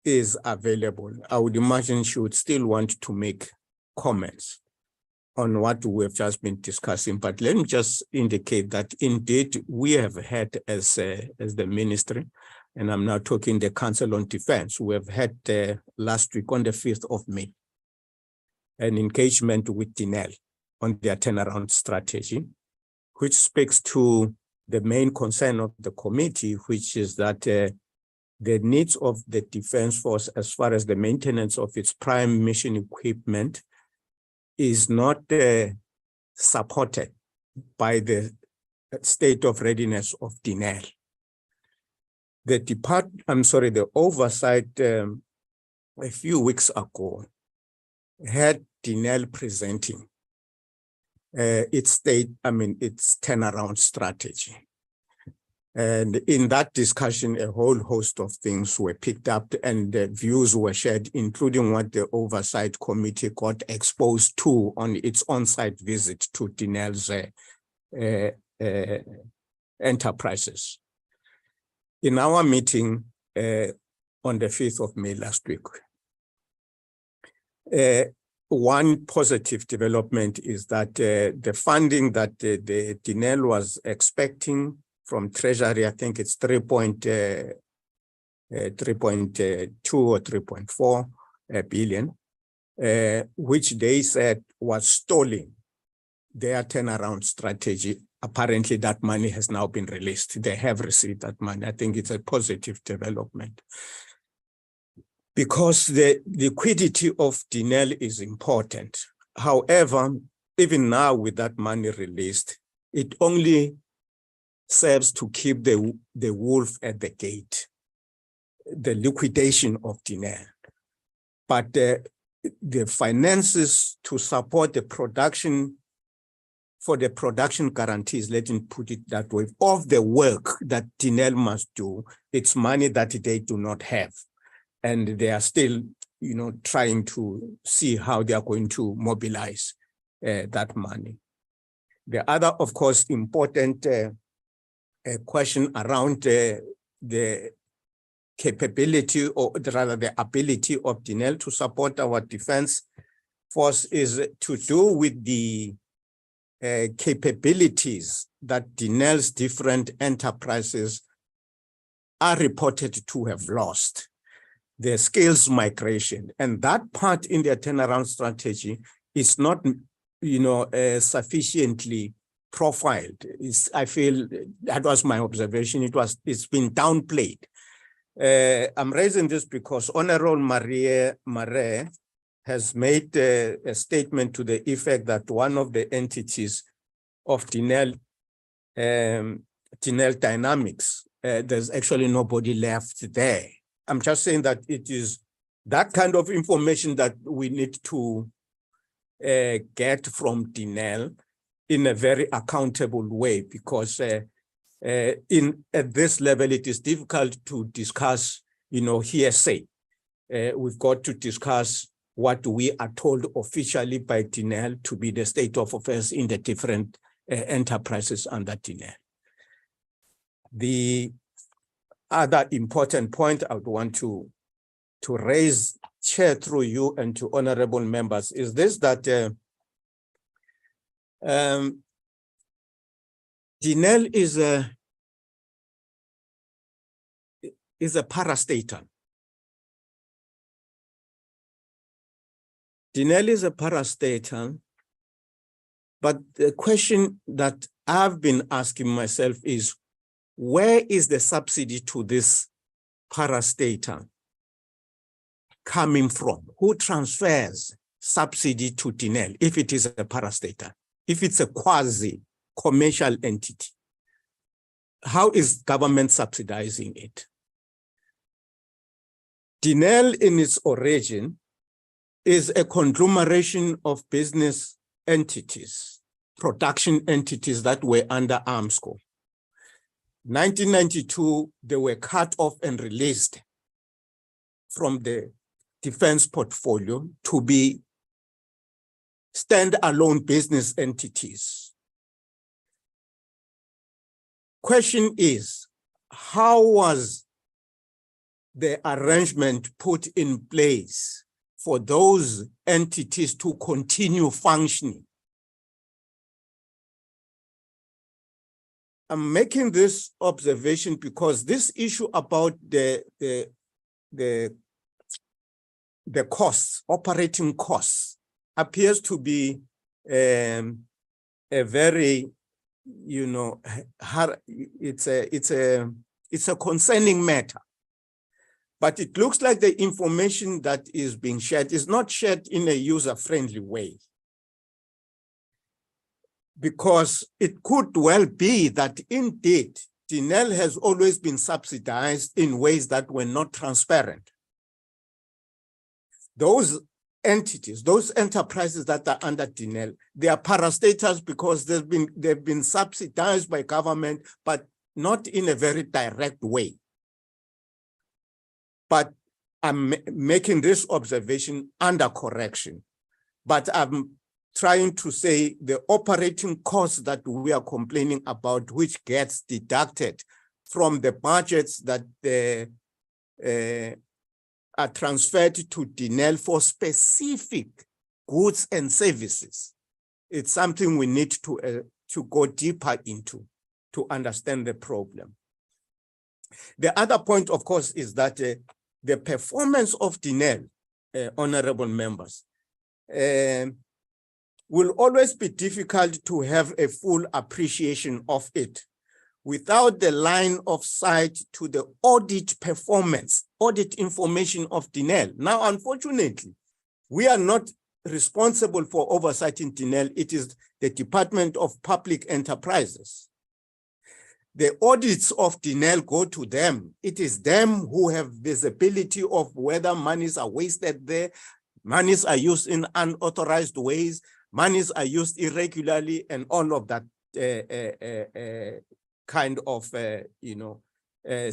is available, I would imagine she would still want to make comments on what we've just been discussing, but let me just indicate that indeed we have had as the ministry, and I'm now talking the Council on Defense, we have had last week on the 5th of May, an engagement with Denel on their turnaround strategy, which speaks to the main concern of the committee, which is that the needs of the Defense Force as far as the maintenance of its prime mission equipment is not supported by the state of readiness of Denel. The oversight a few weeks ago had Denel presenting its turnaround strategy. And in that discussion, a whole host of things were picked up and views were shared, including what the Oversight Committee got exposed to on its on-site visit to Denel's enterprises. In our meeting on the 5th of May last week, one positive development is that the funding that the Denel was expecting from Treasury, I think it's 3.2 or 3.4 billion, which they said was stalling their turnaround strategy. Apparently that money has now been released. They have received that money. I think it's a positive development, because the liquidity of Denel is important. However, even now with that money released, it only serves to keep the wolf at the gate, the liquidation of Denel. But the finances to support the production, for the production guarantees, let me put it that way, of the work that Denel must do, it's money that they do not have. And they are still, trying to see how they are going to mobilize that money. The other, of course, important question around the capability, or rather the ability of Denel to support our defense force, is to do with the capabilities that Denel's different enterprises are reported to have lost, the skills migration. And that part in their turnaround strategy is not, sufficiently profiled. I feel that was my observation. It's been downplayed. I'm raising this because Honorable Marais has made a statement to the effect that one of the entities of Denel Dynamics, there's actually nobody left there. I'm just saying that it is that kind of information that we need to get from Denel in a very accountable way, because at this level, it is difficult to discuss, hearsay. We've got to discuss what we are told officially by Denel to be the state of affairs in the different enterprises under Denel. The other important point I would want to raise, Chair, through you and to honorable members, is this, that Denel is a parastatal. Denel is a parastatal, but the question that I've been asking myself is, where is the subsidy to this parastatal coming from? Who transfers subsidy to Denel if it is a parastatal? If it's a quasi-commercial entity, how is government subsidizing it? Denel in its origin is a conglomeration of business entities, production entities that were under Armscor. 1992, they were cut off and released from the defense portfolio to be stand-alone business entities. Question is, how was the arrangement put in place for those entities to continue functioning I'm making this observation because this issue about the costs, operating costs, appears to be a very, you know, it's a concerning matter. But it looks like the information that is being shared is not shared in a user-friendly way. Because it could well be that indeed, Denel has always been subsidized in ways that were not transparent. Those entities, those enterprises that are under Denel, they are parastatals because they've been subsidized by government, but not in a very direct way. But I'm making this observation under correction. But I'm trying to say the operating costs that we are complaining about, which gets deducted from the budgets that are transferred to Denel for specific goods and services. It's something we need to go deeper into to understand the problem. The other point, of course, is that the performance of Denel, honorable members, will always be difficult to have a full appreciation of it without the line of sight to the audit performance, audit information of Denel. Now, unfortunately, we are not responsible for oversight in Denel. It is the Department of Public Enterprises. The audits of Denel go to them. It is them who have visibility of whether monies are wasted there, monies are used in unauthorized ways, monies are used irregularly, and all of that kind of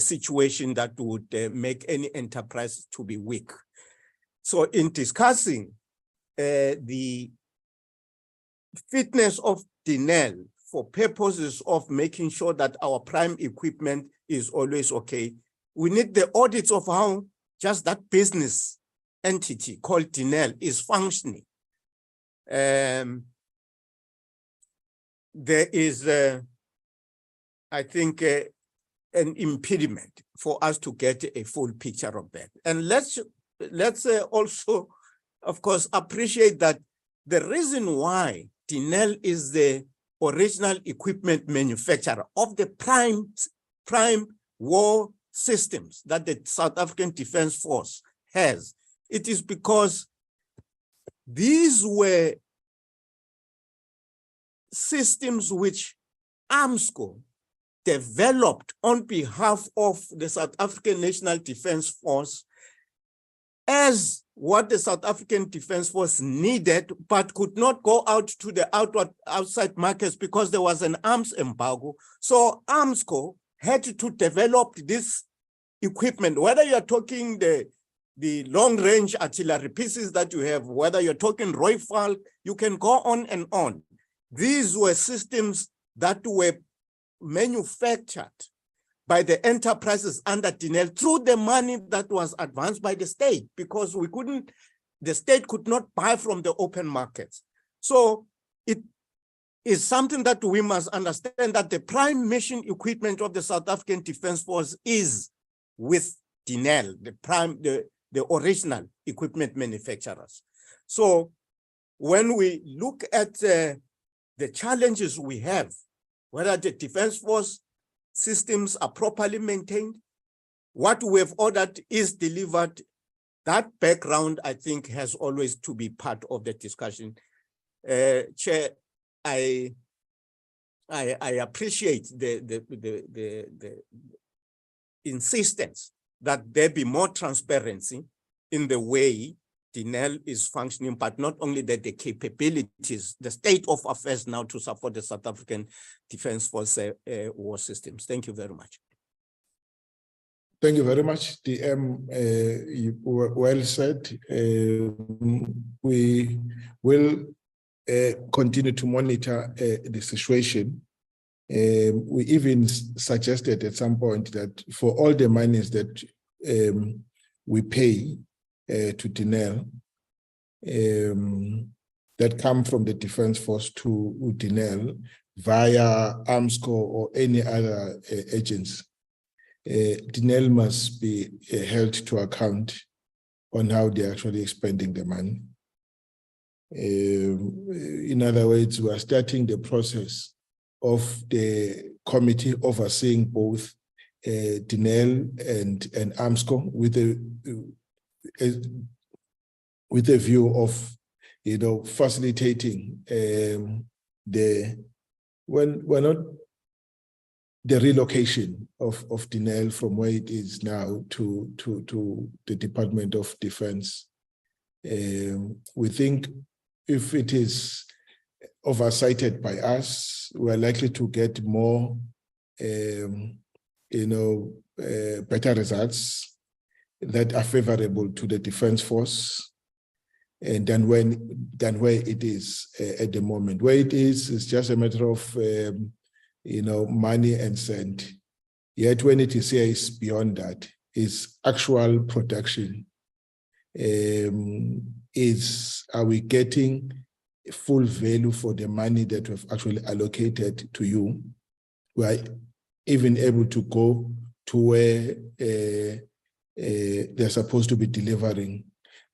situation that would make any enterprise to be weak. So in discussing the fitness of Denel for purposes of making sure that our prime equipment is always okay, we need the audits of how just that business entity called Denel is functioning. There is, I think, an impediment for us to get a full picture of that. And let's also, of course, appreciate that the reason why Denel is the original equipment manufacturer of the prime war systems that the South African Defence Force has, it is because these were systems which AMSCO developed on behalf of the South African National Defence Force as what the South African Defence Force needed, but could not go out to the outside markets because there was an arms embargo. So AMSCO had to develop this equipment, whether you're talking the long-range artillery pieces that you have, whether you're talking Rifle, you can go on and on. These were systems that were manufactured by the enterprises under Denel through the money that was advanced by the state, because the state could not buy from the open markets. So it is something that we must understand, that the prime mission equipment of the South African Defence Force is with Denel, the original equipment manufacturers. So when we look at the challenges we have, whether the Defence Force systems are properly maintained, what we have ordered is delivered, that background, I think, has always to be part of the discussion. Chair, I appreciate the insistence that there be more transparency in the way Denel is functioning, but not only that, the capabilities, the state of affairs now to support the South African Defence Force war systems. Thank you very much. Thank you very much, DM. You were well said. We will continue to monitor the situation. We even suggested at some point that for all the monies that we pay to Denel, that come from the Defence Force to Denel, via AMSCO or any other agency, Denel must be held to account on how they're actually expending the money. In other words, we are starting the process of the committee overseeing both Denel and AMSCO with a view of, facilitating the relocation of Denel from where it is now to the Department of Defense. We think if it is oversighted by us, we're likely to get more, better results that are favorable to the Defense Force and than where it is at the moment. Where it is just a matter of, money and cent. Yet when it is here, it's beyond that. It's actual production. Are we getting full value for the money that we've actually allocated to you? We are even able to go to where they're supposed to be delivering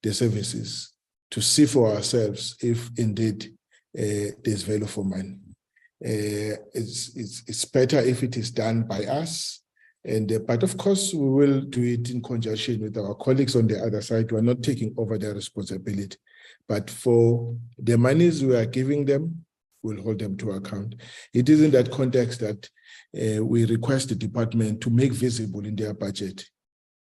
the services to see for ourselves if indeed there's value for money. It's better if it is done by us, but of course we will do it in conjunction with our colleagues on the other side. We're not taking over their responsibility, but for the monies we are giving them, we'll hold them to account. It is in that context that we request the department to make visible in their budget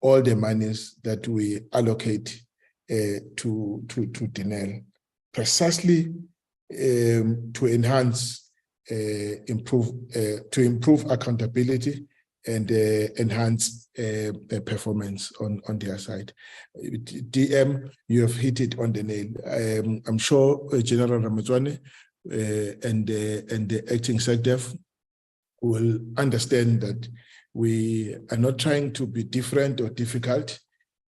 all the monies that we allocate to Denel, precisely to enhance, improve accountability and enhance performance on their side. DM, you have hit it on the nail. I'm sure General Ramazwane and the acting SANDF will understand that we are not trying to be different or difficult,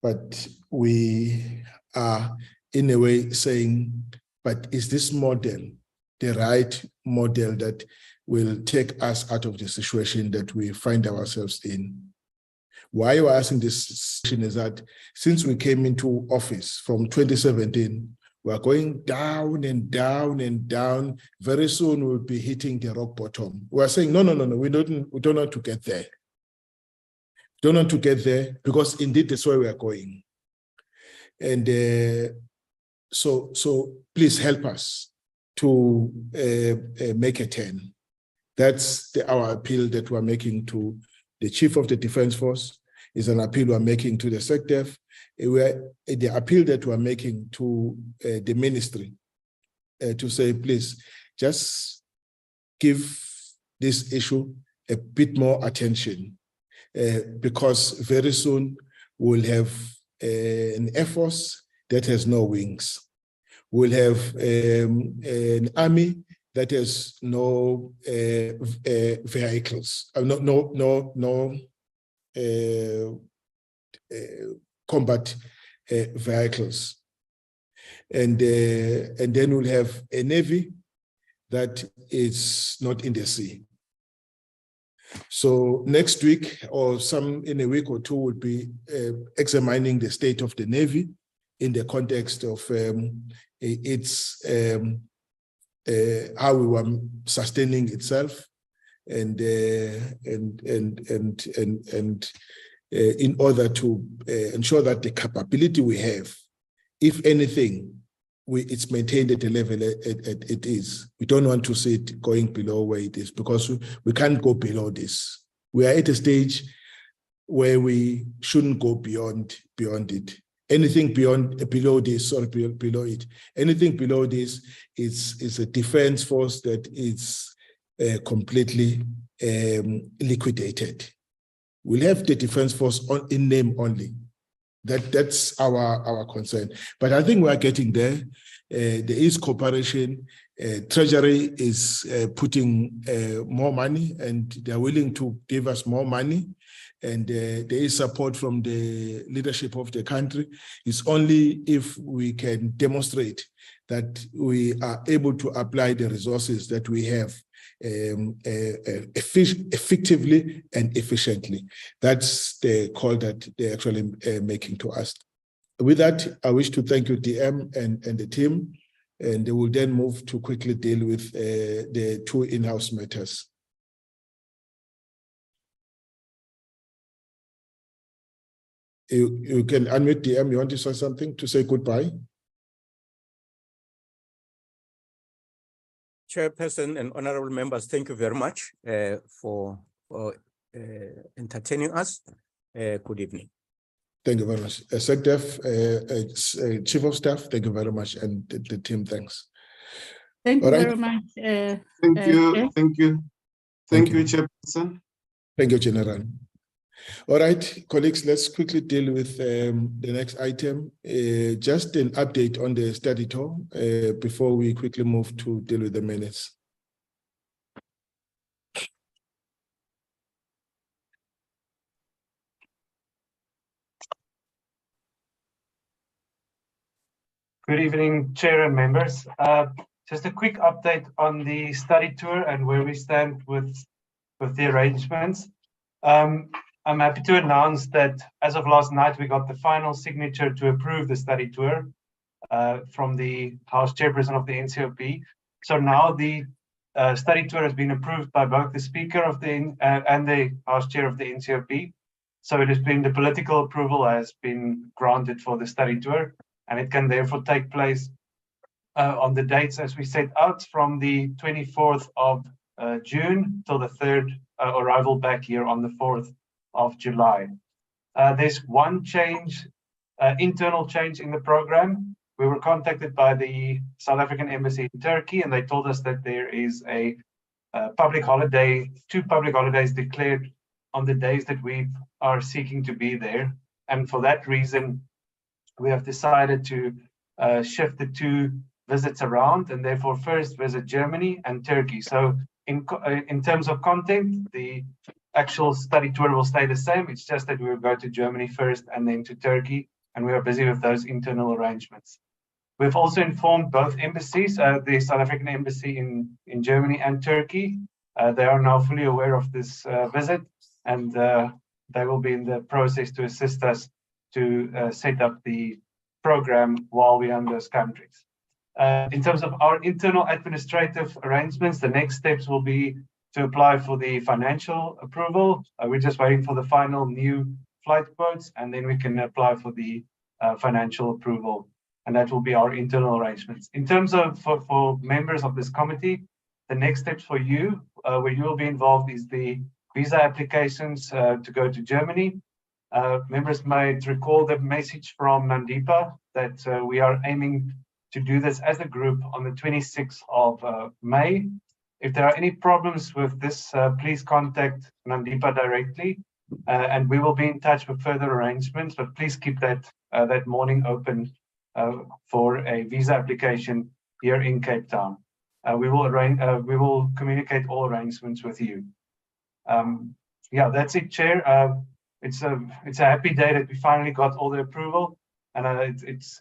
but we are in a way saying, but is this model the right model that will take us out of the situation that we find ourselves in? Why we're asking this question is that since we came into office from 2017, we're going down and down and down. Very soon we'll be hitting the rock bottom. We're saying, no, we don't want to get there. Don't want to get there because indeed that's where we are going. And so please help us to make a turn. That's our appeal that we're making to the Chief of the Defense Force, is an appeal we're making to the SANDF, the appeal that we're making to the ministry to say, please, just give this issue a bit more attention because very soon we'll have an Air Force that has no wings. We'll have an army that has no vehicles, no combat vehicles, and then we'll have a navy that is not in the sea. So next week or in a week or two, we'll be examining the state of the navy in the context of its how we were sustaining itself, and in order to ensure that the capability we have, if anything, it's maintained at the level it is. We don't want to see it going below where it is because we can't go below this. We are at a stage where we shouldn't go beyond it. Anything below this or below it, anything below this is a defense force that is completely liquidated. We'll have the defense force in name only. That's our concern. But I think we are getting there. There is cooperation. Treasury is putting more money, and they're willing to give us more money. and there is support from the leadership of the country. It's only if we can demonstrate that we are able to apply the resources that we have effectively and efficiently. That's the call that they're actually making to us. With that, I wish to thank you, DM and the team, and they will then move to quickly deal with the two in-house matters. You can unmute DM. You want to say something, to say goodbye? Chairperson and honorable members, thank you very much for entertaining us. Good evening. Thank you very much. SANDF, Chief of Staff, thank you very much, and the team, thanks. Thank you very much. Thank you, Chairperson. Thank you, General. All right, colleagues, let's quickly deal with the next item. Just an update on the study tour before we quickly move to deal with the minutes. Good evening, Chair and members. Just a quick update on the study tour and where we stand with the arrangements. I'm happy to announce that as of last night, we got the final signature to approve the study tour from the House Chairperson of the NCOP. So now the study tour has been approved by both the Speaker of the and the House Chair of the NCOP. So it has been, the political approval has been granted for the study tour, and it can therefore take place on the dates as we set out, from the 24th of June till the 3rd arrival back here on the 4th of July. There's one change, internal change in the program. We were contacted by the South African Embassy in Turkey, and they told us that there is a public holiday, 2 public holidays declared on the days that we are seeking to be there. And for that reason, we have decided to shift the 2 visits around, and therefore first visit Germany and Turkey. So in terms of content, the actual study tour will stay the same. It's just that we will go to Germany first and then to Turkey, and we are busy with those internal arrangements. We've also informed both embassies, the South African Embassy in Germany and Turkey. They are now fully aware of this visit, and they will be in the process to assist us to set up the program while we are in those countries. In terms of our internal administrative arrangements, the next steps will be to apply for the financial approval. We're just waiting for the final new flight quotes, and then we can apply for the financial approval, and that will be our internal arrangements. In terms of for members of this committee, the next steps for you, where you will be involved, is the visa applications to go to Germany. Members might recall the message from Nandipa that we are aiming to do this as a group on the 26th of May. If there are any problems with this, please contact Nandipa directly, and we will be in touch with further arrangements, but please keep that morning open for a visa application here in Cape Town. We will communicate all arrangements with you. Yeah, that's it, Chair. It's a happy day that we finally got all the approval, and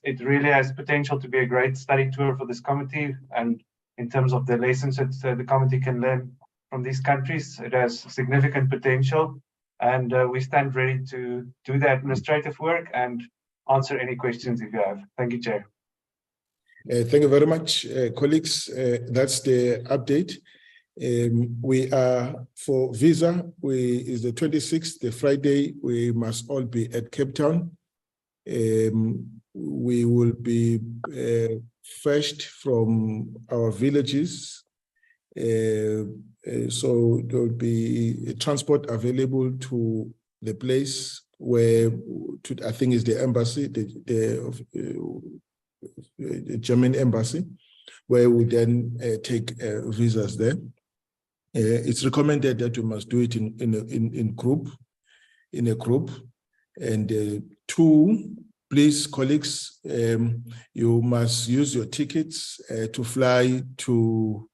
it really has potential to be a great study tour for this committee. And in terms of the lessons that the committee can learn from these countries, it has significant potential, and we stand ready to do the administrative work and answer any questions if you have. Thank you, Chair. Thank you very much, colleagues. That's the update. We are for visa. Is the 26th, the Friday. We must all be at Cape Town. We will be fetched from our villages. So there will be transport available to the place where, I think is the embassy, the German embassy, where we then take visas there. It's recommended that you must do it in a group. And 2, please, colleagues, you must use your tickets to fly to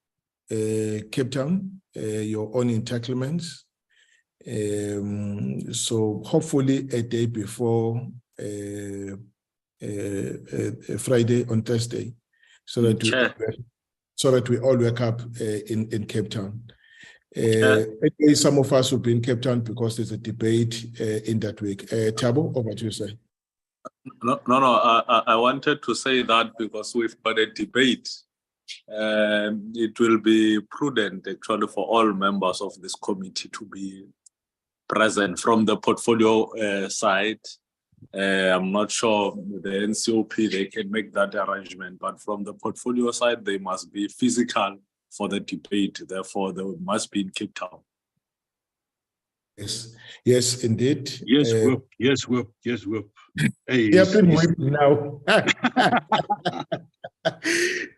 Cape Town, your own entitlements. So hopefully a day before Friday on Thursday, so that we all wake up in Cape Town. Anyway, some of us will be in Cape Town because there's a debate in that week. Thabo, over to you, sir. No, I wanted to say that because we've got a debate. It will be prudent actually for all members of this committee to be present from the portfolio side. I'm not sure the NCOP, they can make that arrangement, but from the portfolio side, they must be physical for the debate. Therefore, they must be in Cape Town. Yes, indeed. Yes, whoop. Hey, yeah, please now.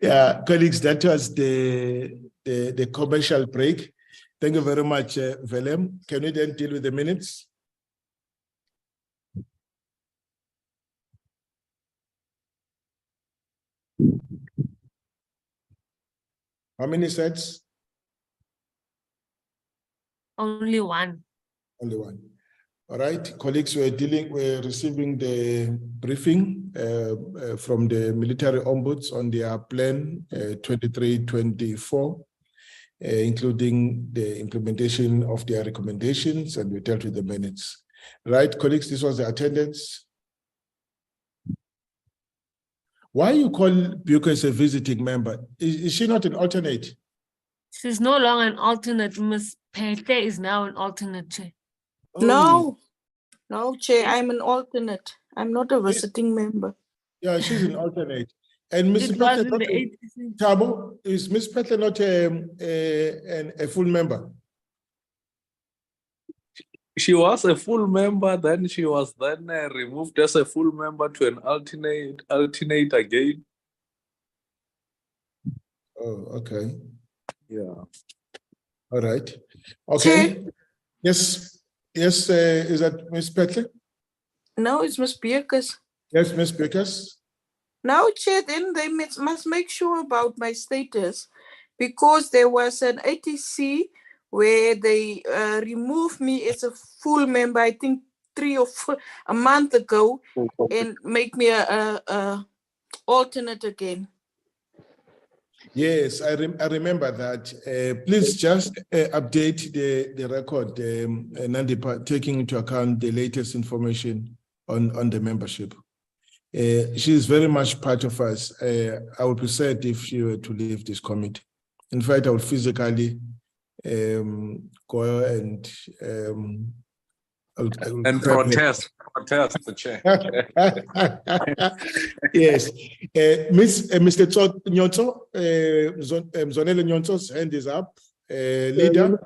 Yeah, colleagues, that was the commercial break. Thank you very much, Velem. Can we then deal with the minutes? How many sets? Only one. Only one. All right, colleagues, we're receiving the briefing from the military ombuds on their plan 23-24, including the implementation of their recommendations, and we dealt with the minutes. Right, colleagues, this was the attendance. Why you call Buko as a visiting member? Is she not an alternate? She's no longer an alternate. Ms. Pete is now an alternate, Chair. No, Chair, I'm an alternate. I'm not a visiting member. Yeah, she's an alternate. And Mr. Thabo, is Ms. Petle not a full member? She was a full member, then she was removed as a full member to an alternate again. Oh, okay. Yeah. All right. Okay. Chair? Yes. Yes, is that Ms. Petle? No, it's Ms. Beerkes. Yes, Ms. Beerkes. Now, Chair, then they must make sure about my status, because there was an ATC where they removed me as a full member, I think 3 or 4 a month ago, and make me a alternate again. Yes, I remember that. Please just update the record, Nandi, taking into account the latest information on the membership. She is very much part of us. I would be sad if she were to leave this committee. In fact, I would physically go and protest the chair. Yes, Mr. Nyonso, Zonele Nyonso's hand is up. Leader.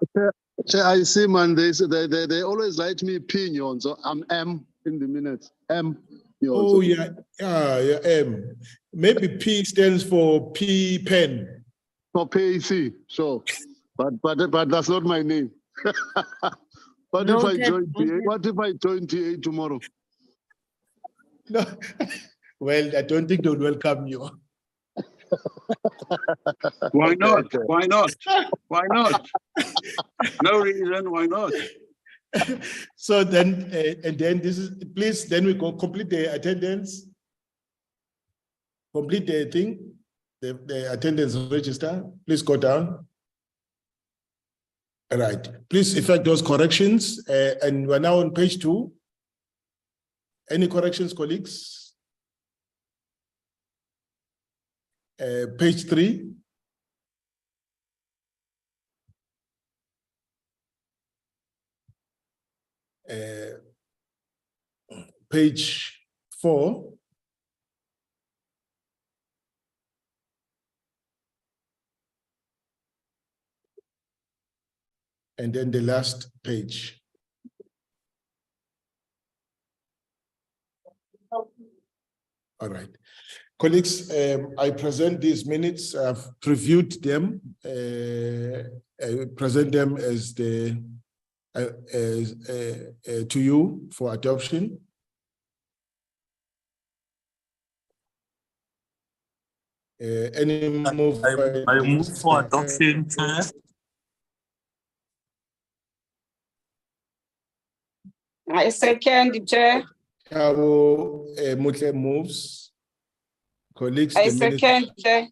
Chair, I see, man. They always write me P Nyonso. I'm M in the minutes. M. Nyonso. Oh yeah, M. Maybe P stands for P pen. For PAC, sure. But that's not my name. What if I join TA tomorrow? No. Well, I don't think they would welcome you. Why not? Why not? Why not? No reason, why not? So then, and then this is, please, then we go complete the attendance. Complete the thing, the attendance register. Please go down. All right, please effect those corrections. And we're now on page 2. Any corrections, colleagues? Page 3. Page 4. And then the last page. All right. Colleagues, I present these minutes. I've previewed them. I present them as to you for adoption. Any move? I move for adoption, Chair. I second, Chair. Cabo Mutle moves. Colleagues, I the minutes. second, Chair.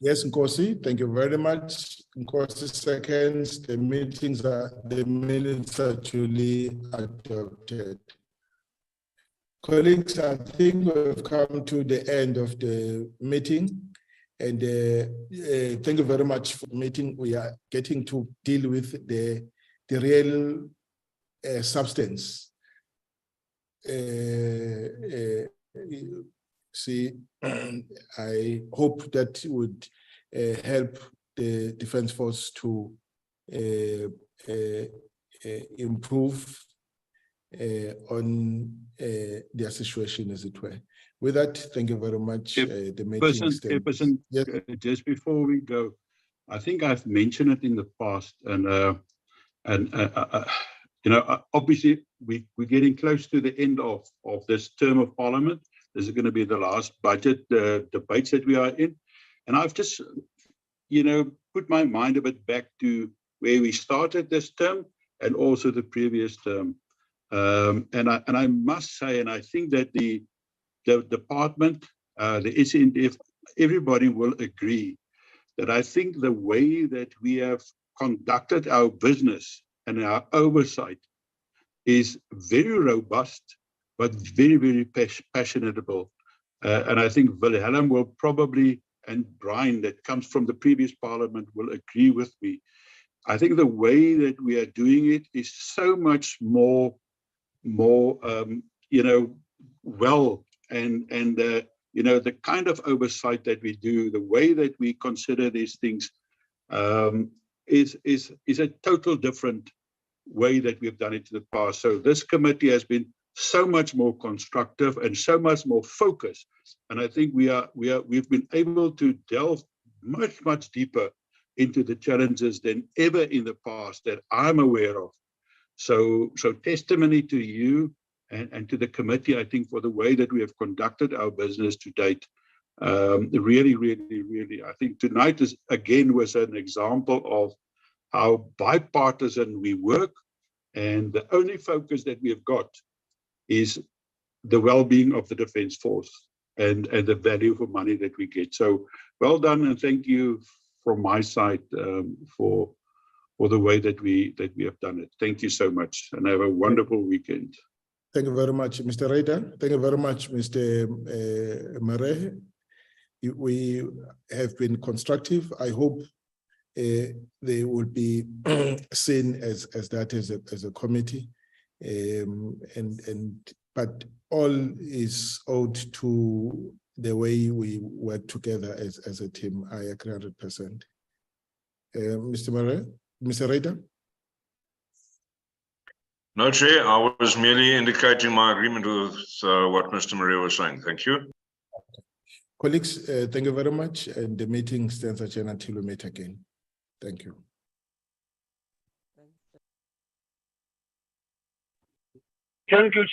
Yes, Nkosi, thank you very much. Nkosi seconds. The minutes are duly adopted. Colleagues, I think we've come to the end of the meeting, and thank you very much for the meeting. We are getting to deal with the real substance. See, I hope that would help the Defense Force to improve on their situation, as it were. With that, thank you very much. The meeting stands. Yes. Just before we go, I think I've mentioned it in the past, and you know, obviously we're getting close to the end of this term of Parliament. This is going to be the last budget debates that we are in, and I've just, you know, put my mind a bit back to where we started this term and also the previous term, and I must say, and I think that the department, the SANDF, everybody will agree that I think the way that we have conducted our business and our oversight is very robust, but very, very passionate. And I think Wilhelm will probably, and Brian, that comes from the previous Parliament, will agree with me. I think the way that we are doing it is so much more, you know, well, and you know, the kind of oversight that we do, the way that we consider these things, is a total different way that we've done it in the past. So this committee has been so much more constructive and so much more focused, and I think we've been able to delve much deeper into the challenges than ever in the past that I'm aware of. So testimony to you and to the committee, I think, for the way that we have conducted our business to date. Really, I think tonight was an example of how bipartisan we work, and the only focus that we have got is the well-being of the Defence Force and the value for money that we get. So well done, and thank you from my side for the way that we have done it. Thank you so much, and have a wonderful weekend. Thank you very much, Mr. Ryder. Thank you very much, Mr. Mare. We have been constructive. I hope they will be seen as that as a committee, but all is owed to the way we work together as a team. I agree 100%. Mr. Mare, Mr. Ryder. No, Chair, I was merely indicating my agreement with what Mr. Maria was saying. Thank you. Colleagues, thank you very much. And the meeting stands adjourned until we meet again. Thank you. Thank you.